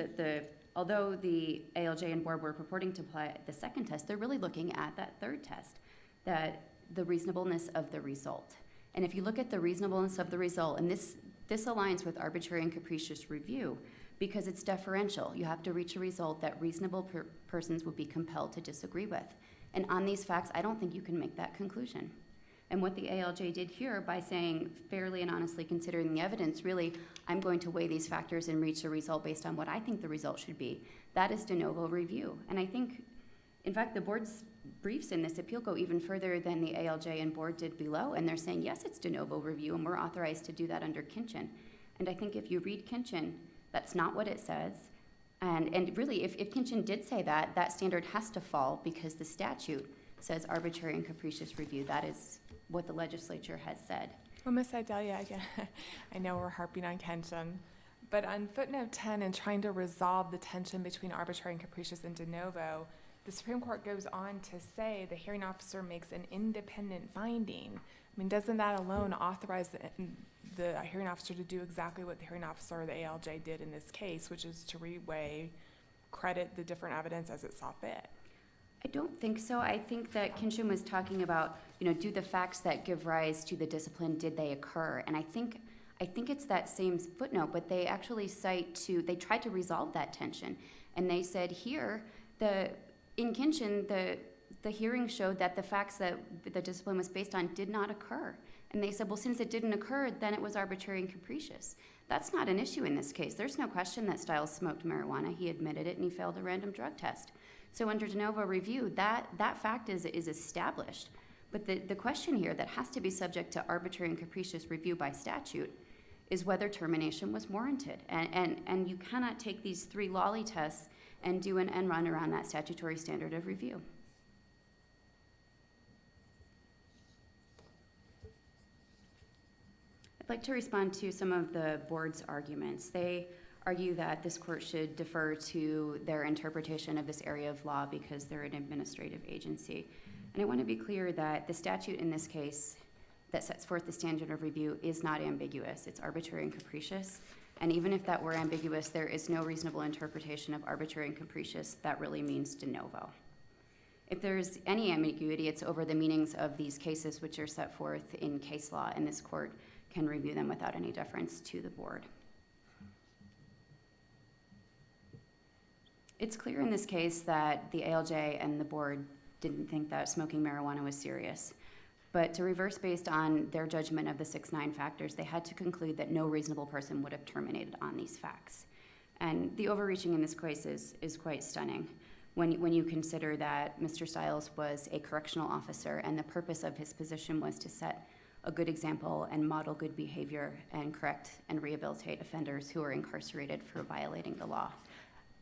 although the ALJ and board were purporting to apply the second test, they're really looking at that third test, that the reasonableness of the result. And if you look at the reasonableness of the result, and this aligns with arbitrary and capricious review, because it's deferential. You have to reach a result that reasonable persons would be compelled to disagree with. And on these facts, I don't think you can make that conclusion. And what the ALJ did here by saying fairly and honestly considering the evidence, really, I'm going to weigh these factors and reach a result based on what I think the result should be, that is de novo review. And I think, in fact, the board's briefs in this appeal go even further than the ALJ and board did below, and they're saying, yes, it's de novo review, and we're authorized to do that under Kinchin. And I think if you read Kinchin, that's not what it says. And really, if Kinchin did say that, that standard has to fall because the statute says arbitrary and capricious review. That is what the legislature has said. Well, Ms. Idalia, again, I know we're harping on Kinchin, but on footnote 10, in trying to resolve the tension between arbitrary and capricious and de novo, the Supreme Court goes on to say the hearing officer makes an independent finding. I mean, doesn't that alone authorize the hearing officer to do exactly what the hearing officer or the ALJ did in this case, which is to reweigh, credit the different evidence as it saw fit? I don't think so. I think that Kinchin was talking about, do the facts that give rise to the discipline, did they occur? And I think it's that same footnote, but they actually they tried to resolve that tension. And they said here, in Kinchin, the hearing showed that the facts that the discipline was based on did not occur. And they said, well, since it didn't occur, then it was arbitrary and capricious. That's not an issue in this case. There's no question that Stiles smoked marijuana. He admitted it, and he failed a random drug test. So under de novo review, that fact is established. But the question here that has to be subject to arbitrary and capricious review by statute is whether termination was warranted. And you cannot take these three lolly tests and do an end run around that statutory standard of review. I'd like to respond to some of the board's arguments. They argue that this court should defer to their interpretation of this area of law because they're an administrative agency. And I want to be clear that the statute in this case that sets forth the standard of review is not ambiguous. It's arbitrary and capricious. And even if that were ambiguous, there is no reasonable interpretation of arbitrary and capricious that really means de novo. If there's any ambiguity, it's over the meanings of these cases which are set forth in case law, and this court can review them without any deference to the board. It's clear in this case that the ALJ and the board didn't think that smoking marijuana was serious. But to reverse based on their judgment of the 6-9 factors, they had to conclude that no reasonable person would have terminated on these facts. And the overreaching in this case is quite stunning when you consider that Mr. Stiles was a correctional officer and the purpose of his position was to set a good example and model good behavior and correct and rehabilitate offenders who are incarcerated for violating the law.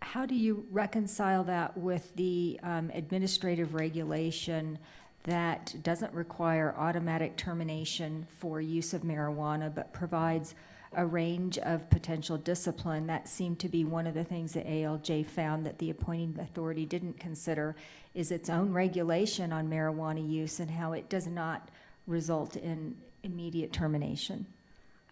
How do you reconcile that with the administrative regulation that doesn't require automatic termination for use of marijuana, but provides a range of potential discipline? That seemed to be one of the things that ALJ found that the appointing authority didn't consider, is its own regulation on marijuana use and how it does not result in immediate termination.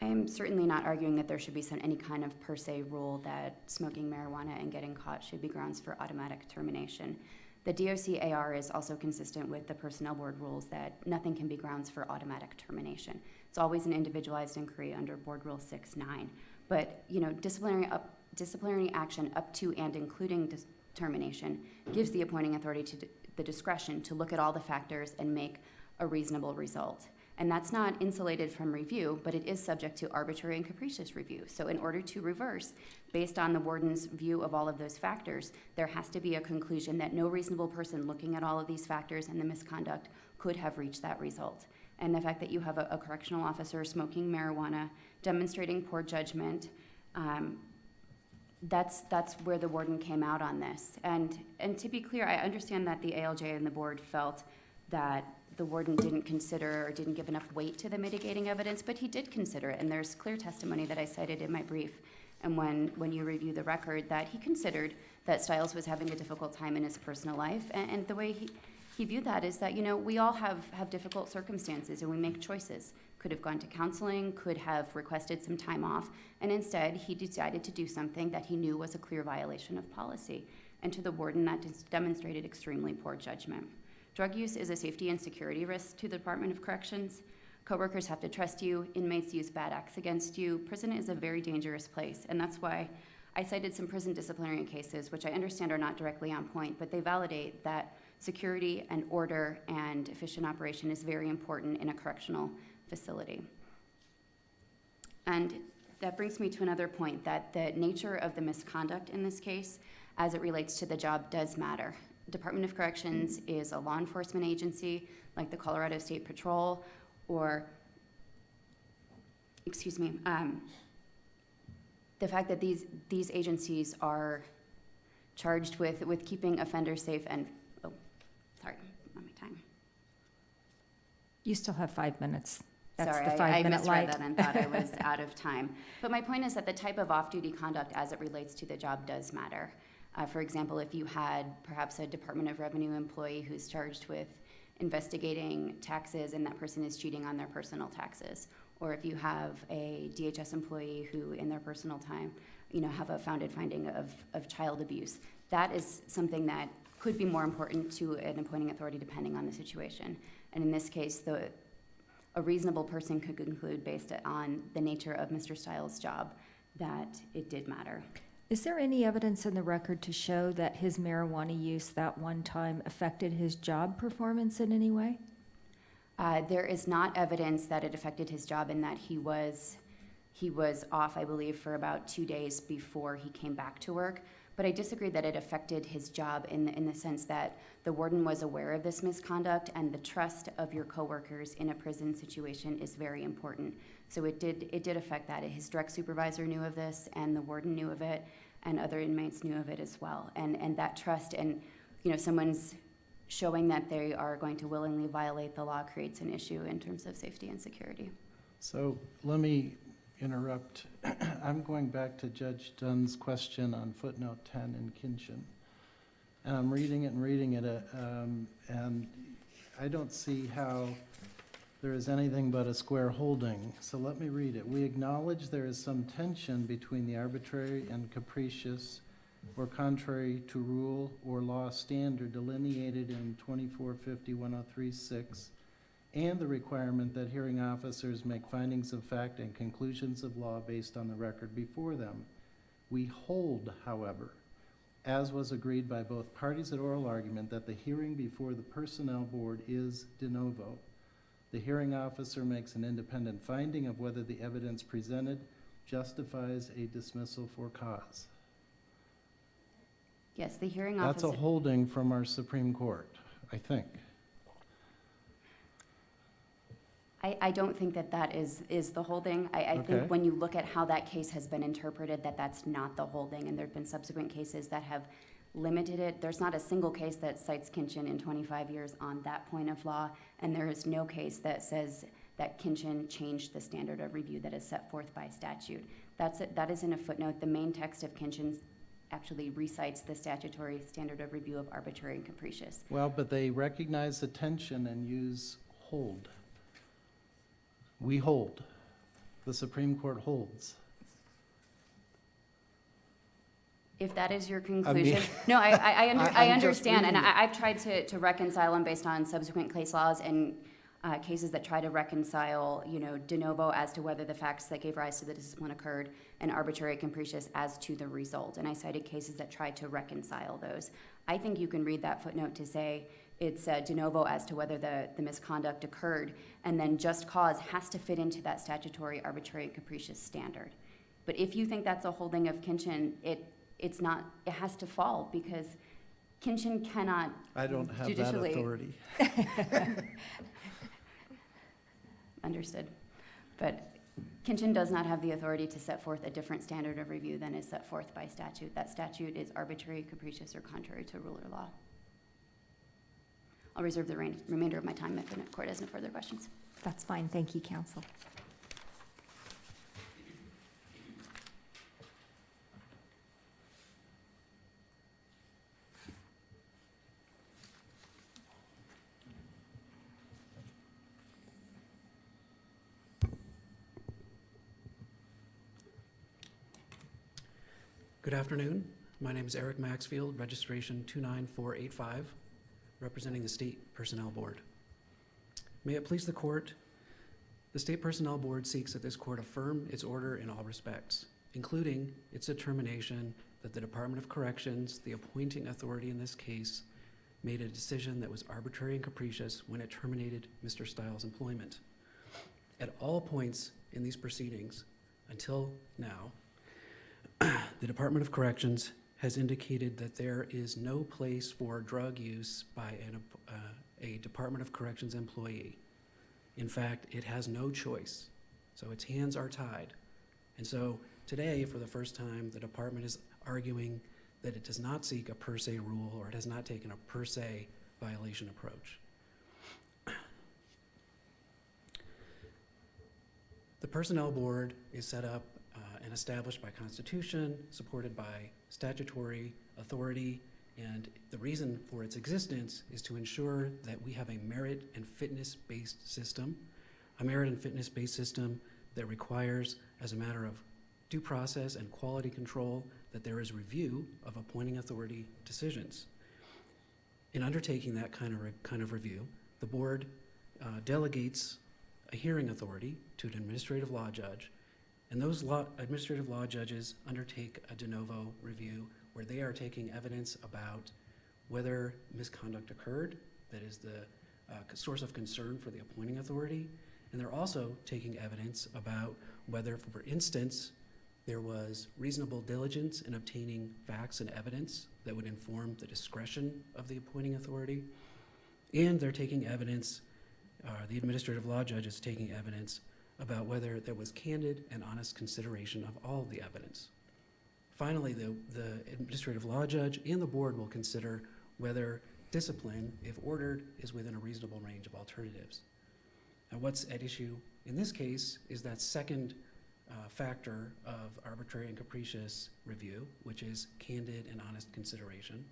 I am certainly not arguing that there should be any kind of per se rule that smoking marijuana and getting caught should be grounds for automatic termination. The DOC-AR is also consistent with the Personnel Board rules that nothing can be grounds for automatic termination. It's always an individualized inquiry under Board Rule 6-9. But disciplinary action up to and including termination gives the appointing authority the discretion to look at all the factors and make a reasonable result. And that's not insulated from review, but it is subject to arbitrary and capricious review. So in order to reverse, based on the warden's view of all of those factors, there has to be a conclusion that no reasonable person looking at all of these factors and the misconduct could have reached that result. And the fact that you have a correctional officer smoking marijuana, demonstrating poor judgment, that's where the warden came out on this. And to be clear, I understand that the ALJ and the board felt that the warden didn't consider or didn't give enough weight to the mitigating evidence, but he did consider it, and there's clear testimony that I cited in my brief, and when you review the record, that he considered that Stiles was having a difficult time in his personal life, and the way he viewed that is that, we all have difficult circumstances, and we make choices. Could have gone to counseling, could have requested some time off, and instead, he decided to do something that he knew was a clear violation of policy, and to the warden, that demonstrated extremely poor judgment. Drug use is a safety and security risk to the Department of Corrections. Coworkers have to trust you. Inmates use bad acts against you. Prison is a very dangerous place, and that's why I cited some prison disciplinary cases, which I understand are not directly on point, but they validate that security and order and efficient operation is very important in a correctional facility. And that brings me to another point, that the nature of the misconduct in this case, as it relates to the job, does matter. Department of Corrections is a law enforcement agency like the Colorado State Patrol, or, the fact that these agencies are charged with keeping offenders safe and, on my time. You still have 5 minutes. That's Sorry, the I 5-minute misread light. that and thought I was out of time. But my point is that the type of off-duty conduct as it relates to the job does matter. For example, if you had perhaps a Department of Revenue employee who's charged with investigating taxes and that person is cheating on their personal taxes, or if you have a DHS employee who in their personal time, have a founded finding of child abuse, that is something that could be more important to an appointing authority depending on the situation. And in this case, a reasonable person could conclude based on the nature of Mr. Stiles' job that it did matter. Is there any evidence in the record to show that his marijuana use that one time affected his job performance in any way? There is not evidence that it affected his job in that he was off, I believe, for about 2 days before he came back to work. But I disagree that it affected his job in the sense that the warden was aware of this misconduct, and the trust of your coworkers in a prison situation is very important. So it did affect that. His direct supervisor knew of this, and the warden knew of it, and other inmates knew of it as well. And that trust, and someone's showing that they are going to willingly violate the law creates an issue in terms of safety and security. So let me interrupt. I'm going back to Judge Dunn's question on footnote 10 in Kinchin. And I'm reading it, and I don't see how there is anything but a square holding. So let me read it. We acknowledge there is some tension between the arbitrary and capricious or contrary to rule or law standard delineated in 2450-1036 and the requirement that hearing officers make findings of fact and conclusions of law based on the record before them. We hold, however, as was agreed by both parties at oral argument, that the hearing before the Personnel Board is de novo. The hearing officer makes an independent finding of whether the evidence presented justifies a dismissal for cause. Yes, the hearing officer. That's a holding from our Supreme Court, I think. I don't think that is the holding. I Okay. think when you look at how that case has been interpreted, that's not the holding, and there have been subsequent cases that have limited it. There's not a single case that cites Kinchin in 25 years on that point of law, and there is no case that says that Kinchin changed the standard of review that is set forth by statute. That is in a footnote. The main text of Kinchin actually recites the statutory standard of review of arbitrary and capricious. Well, but they recognize the tension and use hold. We hold. The Supreme Court holds. If that is your conclusion. No, I I'm just understand, and reading it. I've tried to reconcile them based on subsequent case laws and cases that try to reconcile, de novo as to whether the facts that gave rise to the discipline occurred, and arbitrary capricious as to the result. And I cited cases that tried to reconcile those. I think you can read that footnote to say it's de novo as to whether the misconduct occurred, and then just cause has to fit into that statutory arbitrary and capricious standard. But if you think that's a holding of Kinchin, it's not, it has to fall, because Kinchin cannot I don't have that judicially- authority. Understood. But Kinchin does not have the authority to set forth a different standard of review than is set forth by statute. That statute is arbitrary, capricious, or contrary to rule or law. I'll reserve the remainder of my time if the court has no further questions. That's fine. Thank you, counsel. Good afternoon. My name is Eric Maxfield, registration 29485, representing the State Personnel Board. May it please the court, the State Personnel Board seeks that this court affirm its order in all respects, including its determination that the Department of Corrections, the appointing authority in this case, made a decision that was arbitrary and capricious when it terminated Mr. Stiles' employment. At all points in these proceedings, until now, the Department of Corrections has indicated that there is no place for drug use by a Department of Corrections employee. In fact, it has no choice, so its hands are tied. And so today, for the first time, the department is arguing that it does not seek a per se rule, or it has not taken a per se violation approach. The Personnel Board is set up and established by Constitution, supported by statutory authority, and the reason for its existence is to ensure that we have a merit and fitness-based system, that requires, as a matter of due process and quality control, that there is review of appointing authority decisions. In undertaking that kind of review, the board delegates a hearing authority to an administrative law judge, and those administrative law judges undertake a de novo review where they are taking evidence about whether misconduct occurred, that is the source of concern for the appointing authority, and they're also taking evidence about whether, for instance, there was reasonable diligence in obtaining facts and evidence that would inform the discretion of the appointing authority, and they're taking evidence, the administrative law judge is taking evidence about whether there was candid and honest consideration of all of the evidence. Finally, the administrative law judge and the board will consider whether discipline, if ordered, is within a reasonable range of alternatives. Now, what's at issue in this case is that second factor of arbitrary and capricious review, which is candid and honest consideration.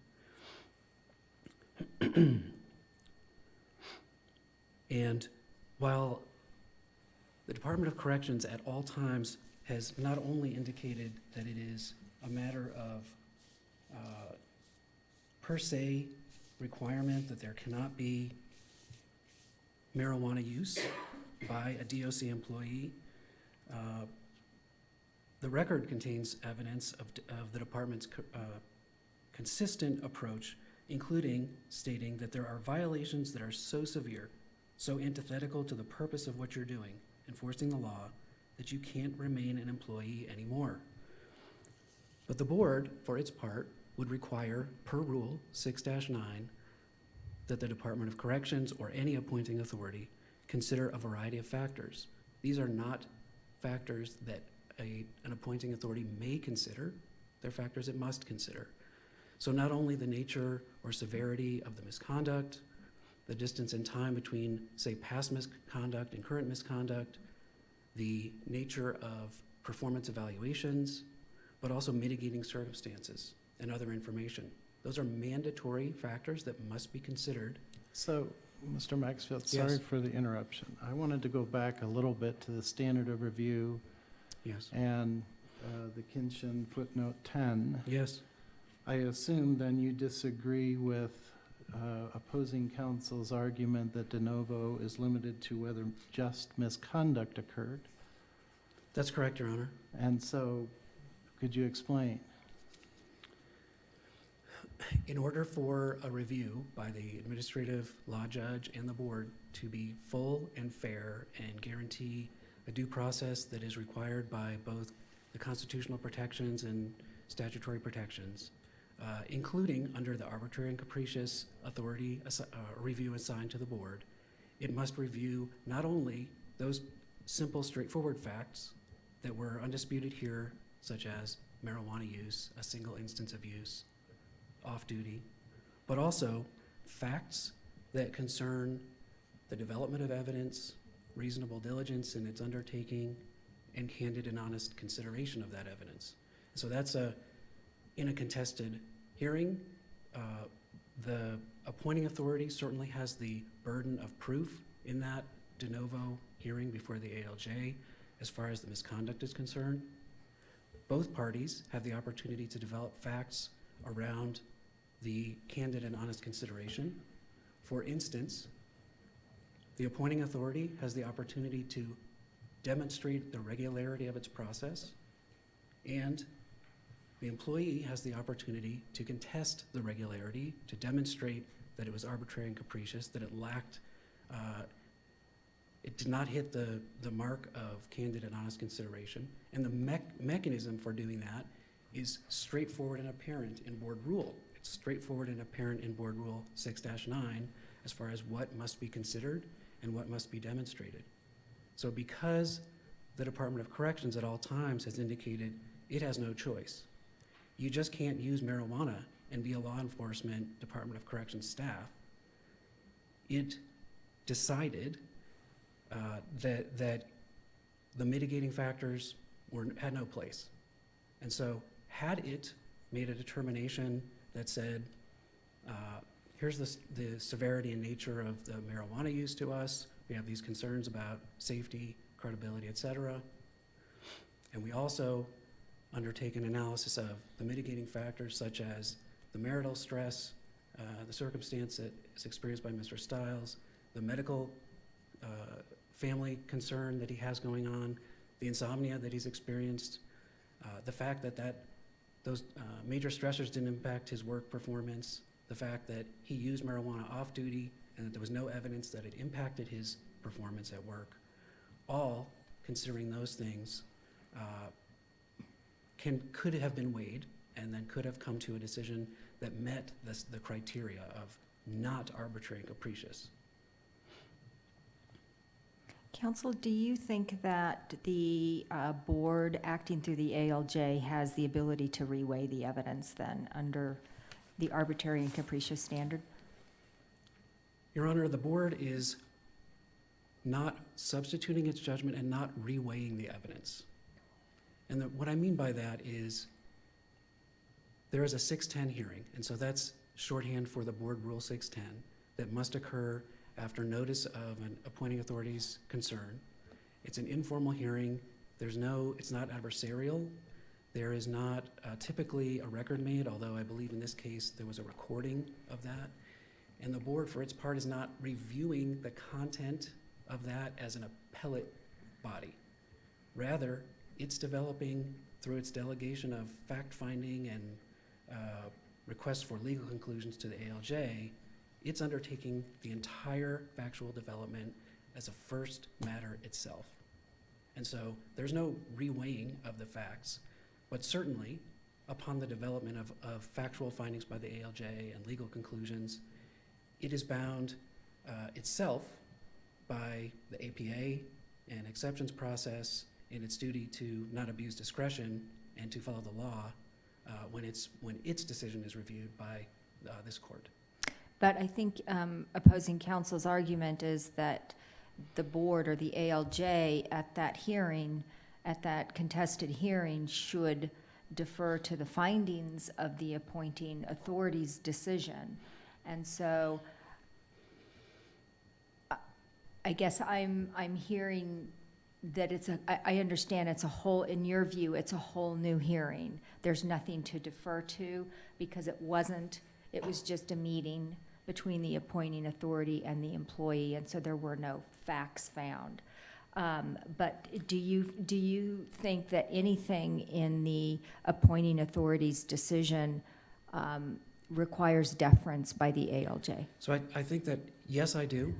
And while the Department of Corrections at all times has not only indicated that it is a matter of per se requirement that there cannot be marijuana use by a DOC employee, the record contains evidence of the department's consistent approach, including stating that there are violations that are so severe, so antithetical to the purpose of what you're doing, enforcing the law, that you can't remain an employee anymore. But the board, for its part, would require, per Rule 6-9, that the Department of Corrections or any appointing authority consider a variety of factors. These are not factors that an appointing authority may consider, they're factors it must consider. So not only the nature or severity of the misconduct, the distance in time between, say, past misconduct and current misconduct, the nature of performance evaluations, but also mitigating circumstances and other information. Those are mandatory factors that must be considered. So, Mr. Maxfield, Yes. sorry for the interruption. I wanted to go back a little bit to the standard of review Yes. and the Kinchin footnote 10. Yes. I assume then you disagree with opposing counsel's argument that de novo is limited to whether just misconduct occurred. That's correct, Your Honor. And so, could you explain? in order for a review by the administrative law judge and the board to be full and fair and guarantee a due process that is required by both the constitutional protections and statutory protections, including under the arbitrary and capricious authority review assigned to the board, it must review not only those simple, straightforward facts that were undisputed here, such as marijuana use, a single instance of use, off-duty, but also facts that concern the development of evidence, reasonable diligence in its undertaking, and candid and honest consideration of that evidence. So that's in a contested hearing. The appointing authority certainly has the burden of proof in that de novo hearing before the ALJ as far as the misconduct is concerned. Both parties have the opportunity to develop facts around the candid and honest consideration. For instance, the appointing authority has the opportunity to demonstrate the regularity of its process, and the employee has the opportunity to contest the regularity, to demonstrate that it was arbitrary and capricious, that it lacked, it did not hit the mark of candid and honest consideration. And the mechanism for doing that is straightforward and apparent in board rule. It's straightforward and apparent in board rule 6-9 as far as what must be considered and what must be demonstrated. So because the Department of Corrections at all times has indicated it has no choice, you just can't use marijuana and be a law enforcement Department of Corrections staff, it decided that the mitigating factors had no place. And so had it made a determination that said, here's the severity and nature of the marijuana use to us, we have these concerns about safety, credibility, et cetera, and we also undertake an analysis of the mitigating factors such as the marital stress, the circumstance that is experienced by Mr. Stiles, the medical family concern that he has going on, the insomnia that he's experienced, the fact that those major stressors didn't impact his work performance, the fact that he used marijuana off-duty and that there was no evidence that it impacted his performance at work. All considering those things could have been weighed and then could have come to a decision that met the criteria of not arbitrary and capricious. Counsel, do you think that the board acting through the ALJ has the ability to reweigh the evidence then under the arbitrary and capricious standard? Your Honor, the board is not substituting its judgment and not reweighing the evidence. And what I mean by that is there is a 610 hearing, and so that's shorthand for the board rule 610 that must occur after notice of an appointing authority's concern. It's an informal hearing. It's not adversarial. There is not typically a record made, although I believe in this case there was a recording of that. And the board, for its part, is not reviewing the content of that as an appellate body. Rather, it's developing through its delegation of fact-finding and requests for legal conclusions to the ALJ, it's undertaking the entire factual development as a first matter itself. And so there's no reweighing of the facts, but certainly upon the development of factual findings by the ALJ and legal conclusions, it is bound itself by the APA and exceptions process in its duty to not abuse discretion and to follow the law when its decision is reviewed by this court. But I think opposing counsel's argument is that the board or the ALJ at that hearing, at that contested hearing, should defer to the findings of the appointing authority's decision. And so I guess I'm hearing that I understand it's a whole, in your view, it's a whole new hearing. There's nothing to defer to because it was just a meeting between the appointing authority and the employee, and so there were no facts found. But do you think that anything in the appointing authority's decision requires deference by the ALJ? So I think that, yes, I do.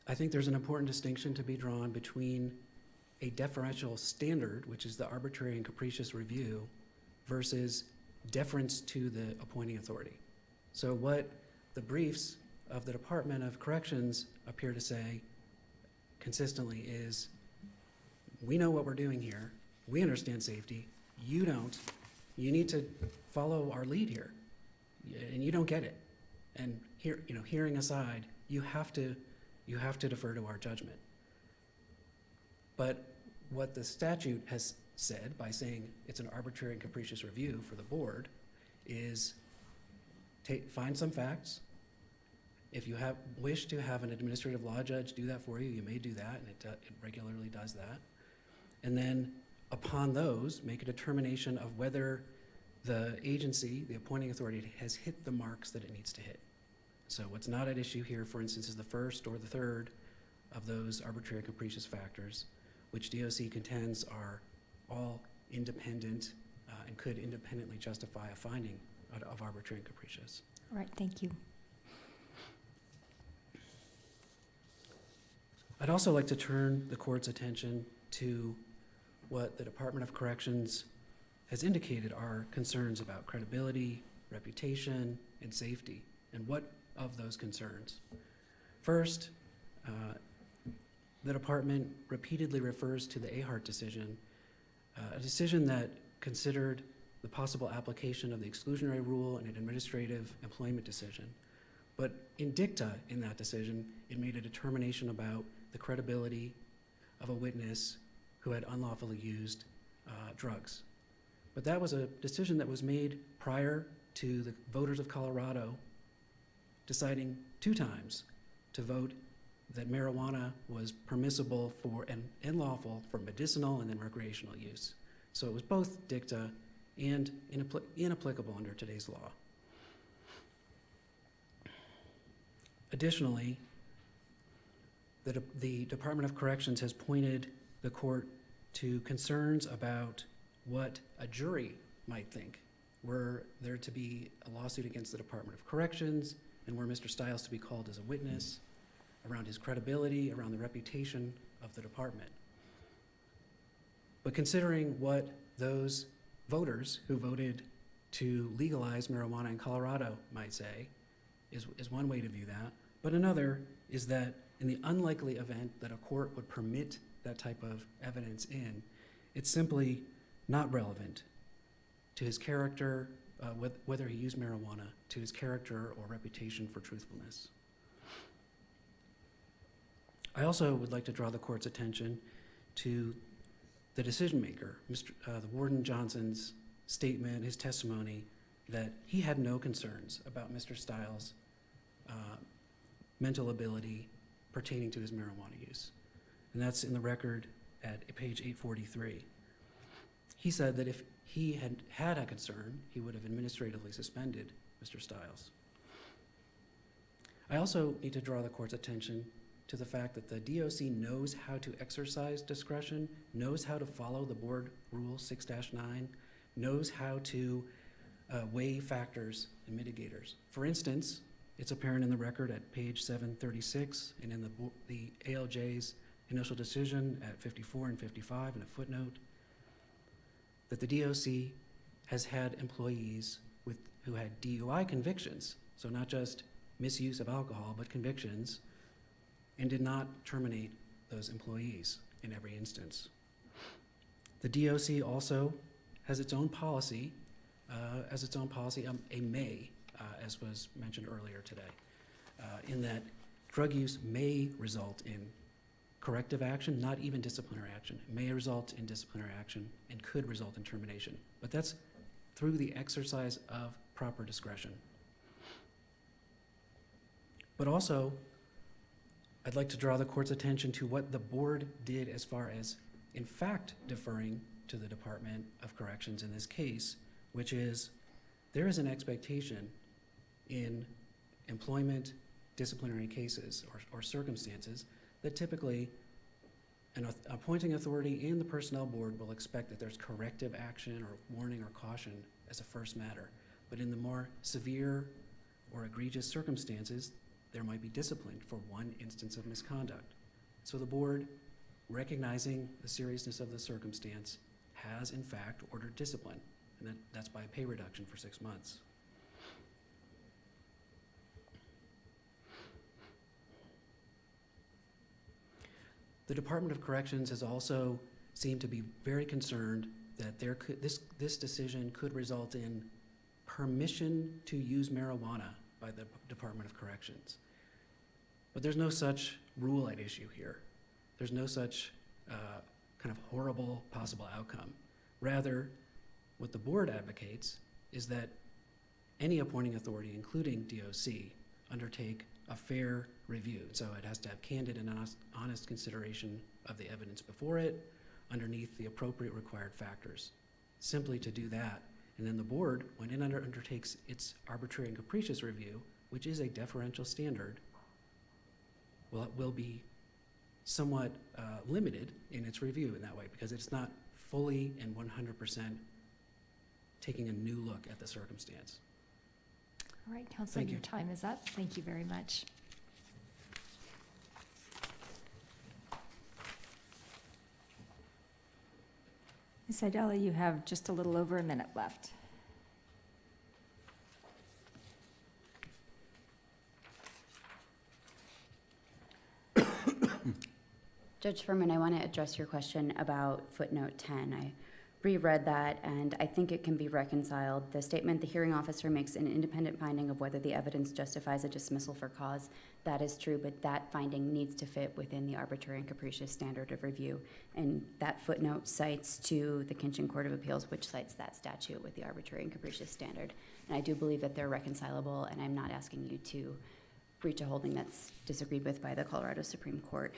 I think there's an important distinction to be drawn between a deferential standard, which is the arbitrary and capricious review, versus deference to the appointing authority. So what the briefs of the Department of Corrections appear to say consistently is, we know what we're doing here, we understand safety, you don't, you need to follow our lead here, and you don't get it. And here, hearing aside, you have to defer to our judgment. But what the statute has said by saying it's an arbitrary and capricious review for the board is find some facts. If you wish to have an administrative law judge do that for you, you may do that, and it regularly does that. And then upon those, make a determination of whether the agency, the appointing authority, has hit the marks that it needs to hit. So what's not at issue here, for instance, is the first or the third of those arbitrary and capricious factors, which DOC contends are all independent and could independently justify a finding of arbitrary and capricious. All right, thank you. I'd also like to turn the court's attention to what the Department of Corrections has indicated are concerns about credibility, reputation, and safety, and what of those concerns. First, the department repeatedly refers to the Ahart decision, a decision that considered the possible application of the exclusionary rule in an administrative employment decision. But in dicta in that decision, it made a determination about the credibility of a witness who had unlawfully used drugs. But that was a decision that was made prior to the voters of Colorado deciding 2 times to vote that marijuana was permissible for and lawful for medicinal and then recreational use. So it was both dicta and inapplicable under today's law. Additionally, the Department of Corrections has pointed the court to concerns about what a jury might think were there to be a lawsuit against the Department of Corrections and were Mr. Stiles to be called as a witness, around his credibility, around the reputation of the department. But considering what those voters who voted to legalize marijuana in Colorado might say is one way to view that. But another is that in the unlikely event that a court would permit that type of evidence in, it's simply not relevant to his character, whether he used marijuana, to his character or reputation for truthfulness. I also would like to draw the court's attention to the decision maker, the Warden Johnson's statement, his testimony, that he had no concerns about Mr. Stiles' mental ability pertaining to his marijuana use. And that's in the record at page 843. He said that if he had a concern, he would have administratively suspended Mr. Stiles. I also need to draw the court's attention to the fact that the DOC knows how to exercise discretion, knows how to follow the board rule 6-9, knows how to weigh factors and mitigators. For instance, it's apparent in the record at page 736 and in the ALJ's initial decision at 54 and 55 in a footnote that the DOC has had employees who had DUI convictions, so not just misuse of alcohol, but convictions, and did not terminate those employees in every instance. The DOC also has its own policy, a may, as was mentioned earlier today, in that drug use may result in corrective action, not even disciplinary action. It may result in disciplinary action and could result in termination. But that's through the exercise of proper discretion. But also, I'd like to draw the court's attention to what the board did as far as, in fact, deferring to the Department of Corrections in this case, which is there is an expectation in employment disciplinary cases or circumstances that typically an appointing authority and the personnel board will expect that there's corrective action or warning or caution as a first matter. But in the more severe or egregious circumstances, there might be discipline for one instance of misconduct. So the board, recognizing the seriousness of the circumstance, has in fact ordered discipline, and that's by a pay reduction for 6 months. The Department of Corrections has also seemed to be very concerned that this decision could result in permission to use marijuana by the Department of Corrections. But there's no such rule at issue here. There's no such kind of horrible possible outcome. Rather, what the board advocates is that any appointing authority, including DOC, undertake a fair review. So it has to have candid and honest consideration of the evidence before it, underneath the appropriate required factors. Simply to do that, and then the board, when it undertakes its arbitrary and capricious review, which is a deferential standard, will be somewhat limited in its review in that way, because it's not fully and 100% taking a new look at the circumstance. All right, Council, Thank your you. time is up. Thank you very much. Ms. Idella, you have just a little over a minute left. Judge Furman, I want to address your question about footnote 10. I reread that, and I think it can be reconciled. The statement, the hearing officer makes an independent finding of whether the evidence justifies a dismissal for cause. That is true, but that finding needs to fit within the arbitrary and capricious standard of review. And that footnote cites to the Kinchin Court of Appeals, which cites that statute with the arbitrary and capricious standard. And I do believe that they're reconcilable, and I'm not asking you to reach a holding that's disagreed with by the Colorado Supreme Court.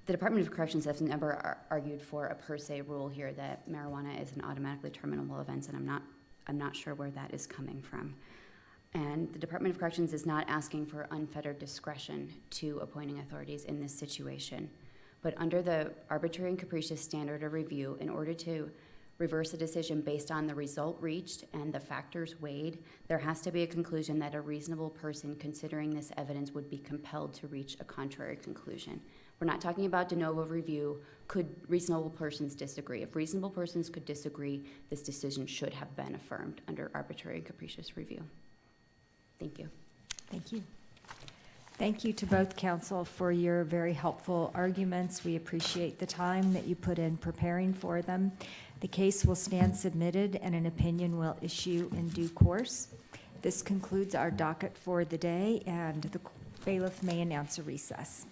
The Department of Corrections has never argued for a per se rule here that marijuana is an automatically terminable offense, and I'm not sure where that is coming from. And the Department of Corrections is not asking for unfettered discretion to appointing authorities in this situation. But under the arbitrary and capricious standard of review, in order to reverse a decision based on the result reached and the factors weighed, there has to be a conclusion that a reasonable person considering this evidence would be compelled to reach a contrary conclusion. We're not talking about de novo review. Could reasonable persons disagree? If reasonable persons could disagree, this decision should have been affirmed under arbitrary and capricious review. Thank you. Thank you. Thank you to both counsel for your very helpful arguments. We appreciate the time that you put in preparing for them. The case will stand submitted and an opinion will issue in due course. This concludes our docket for the day, and the bailiff may announce a recess.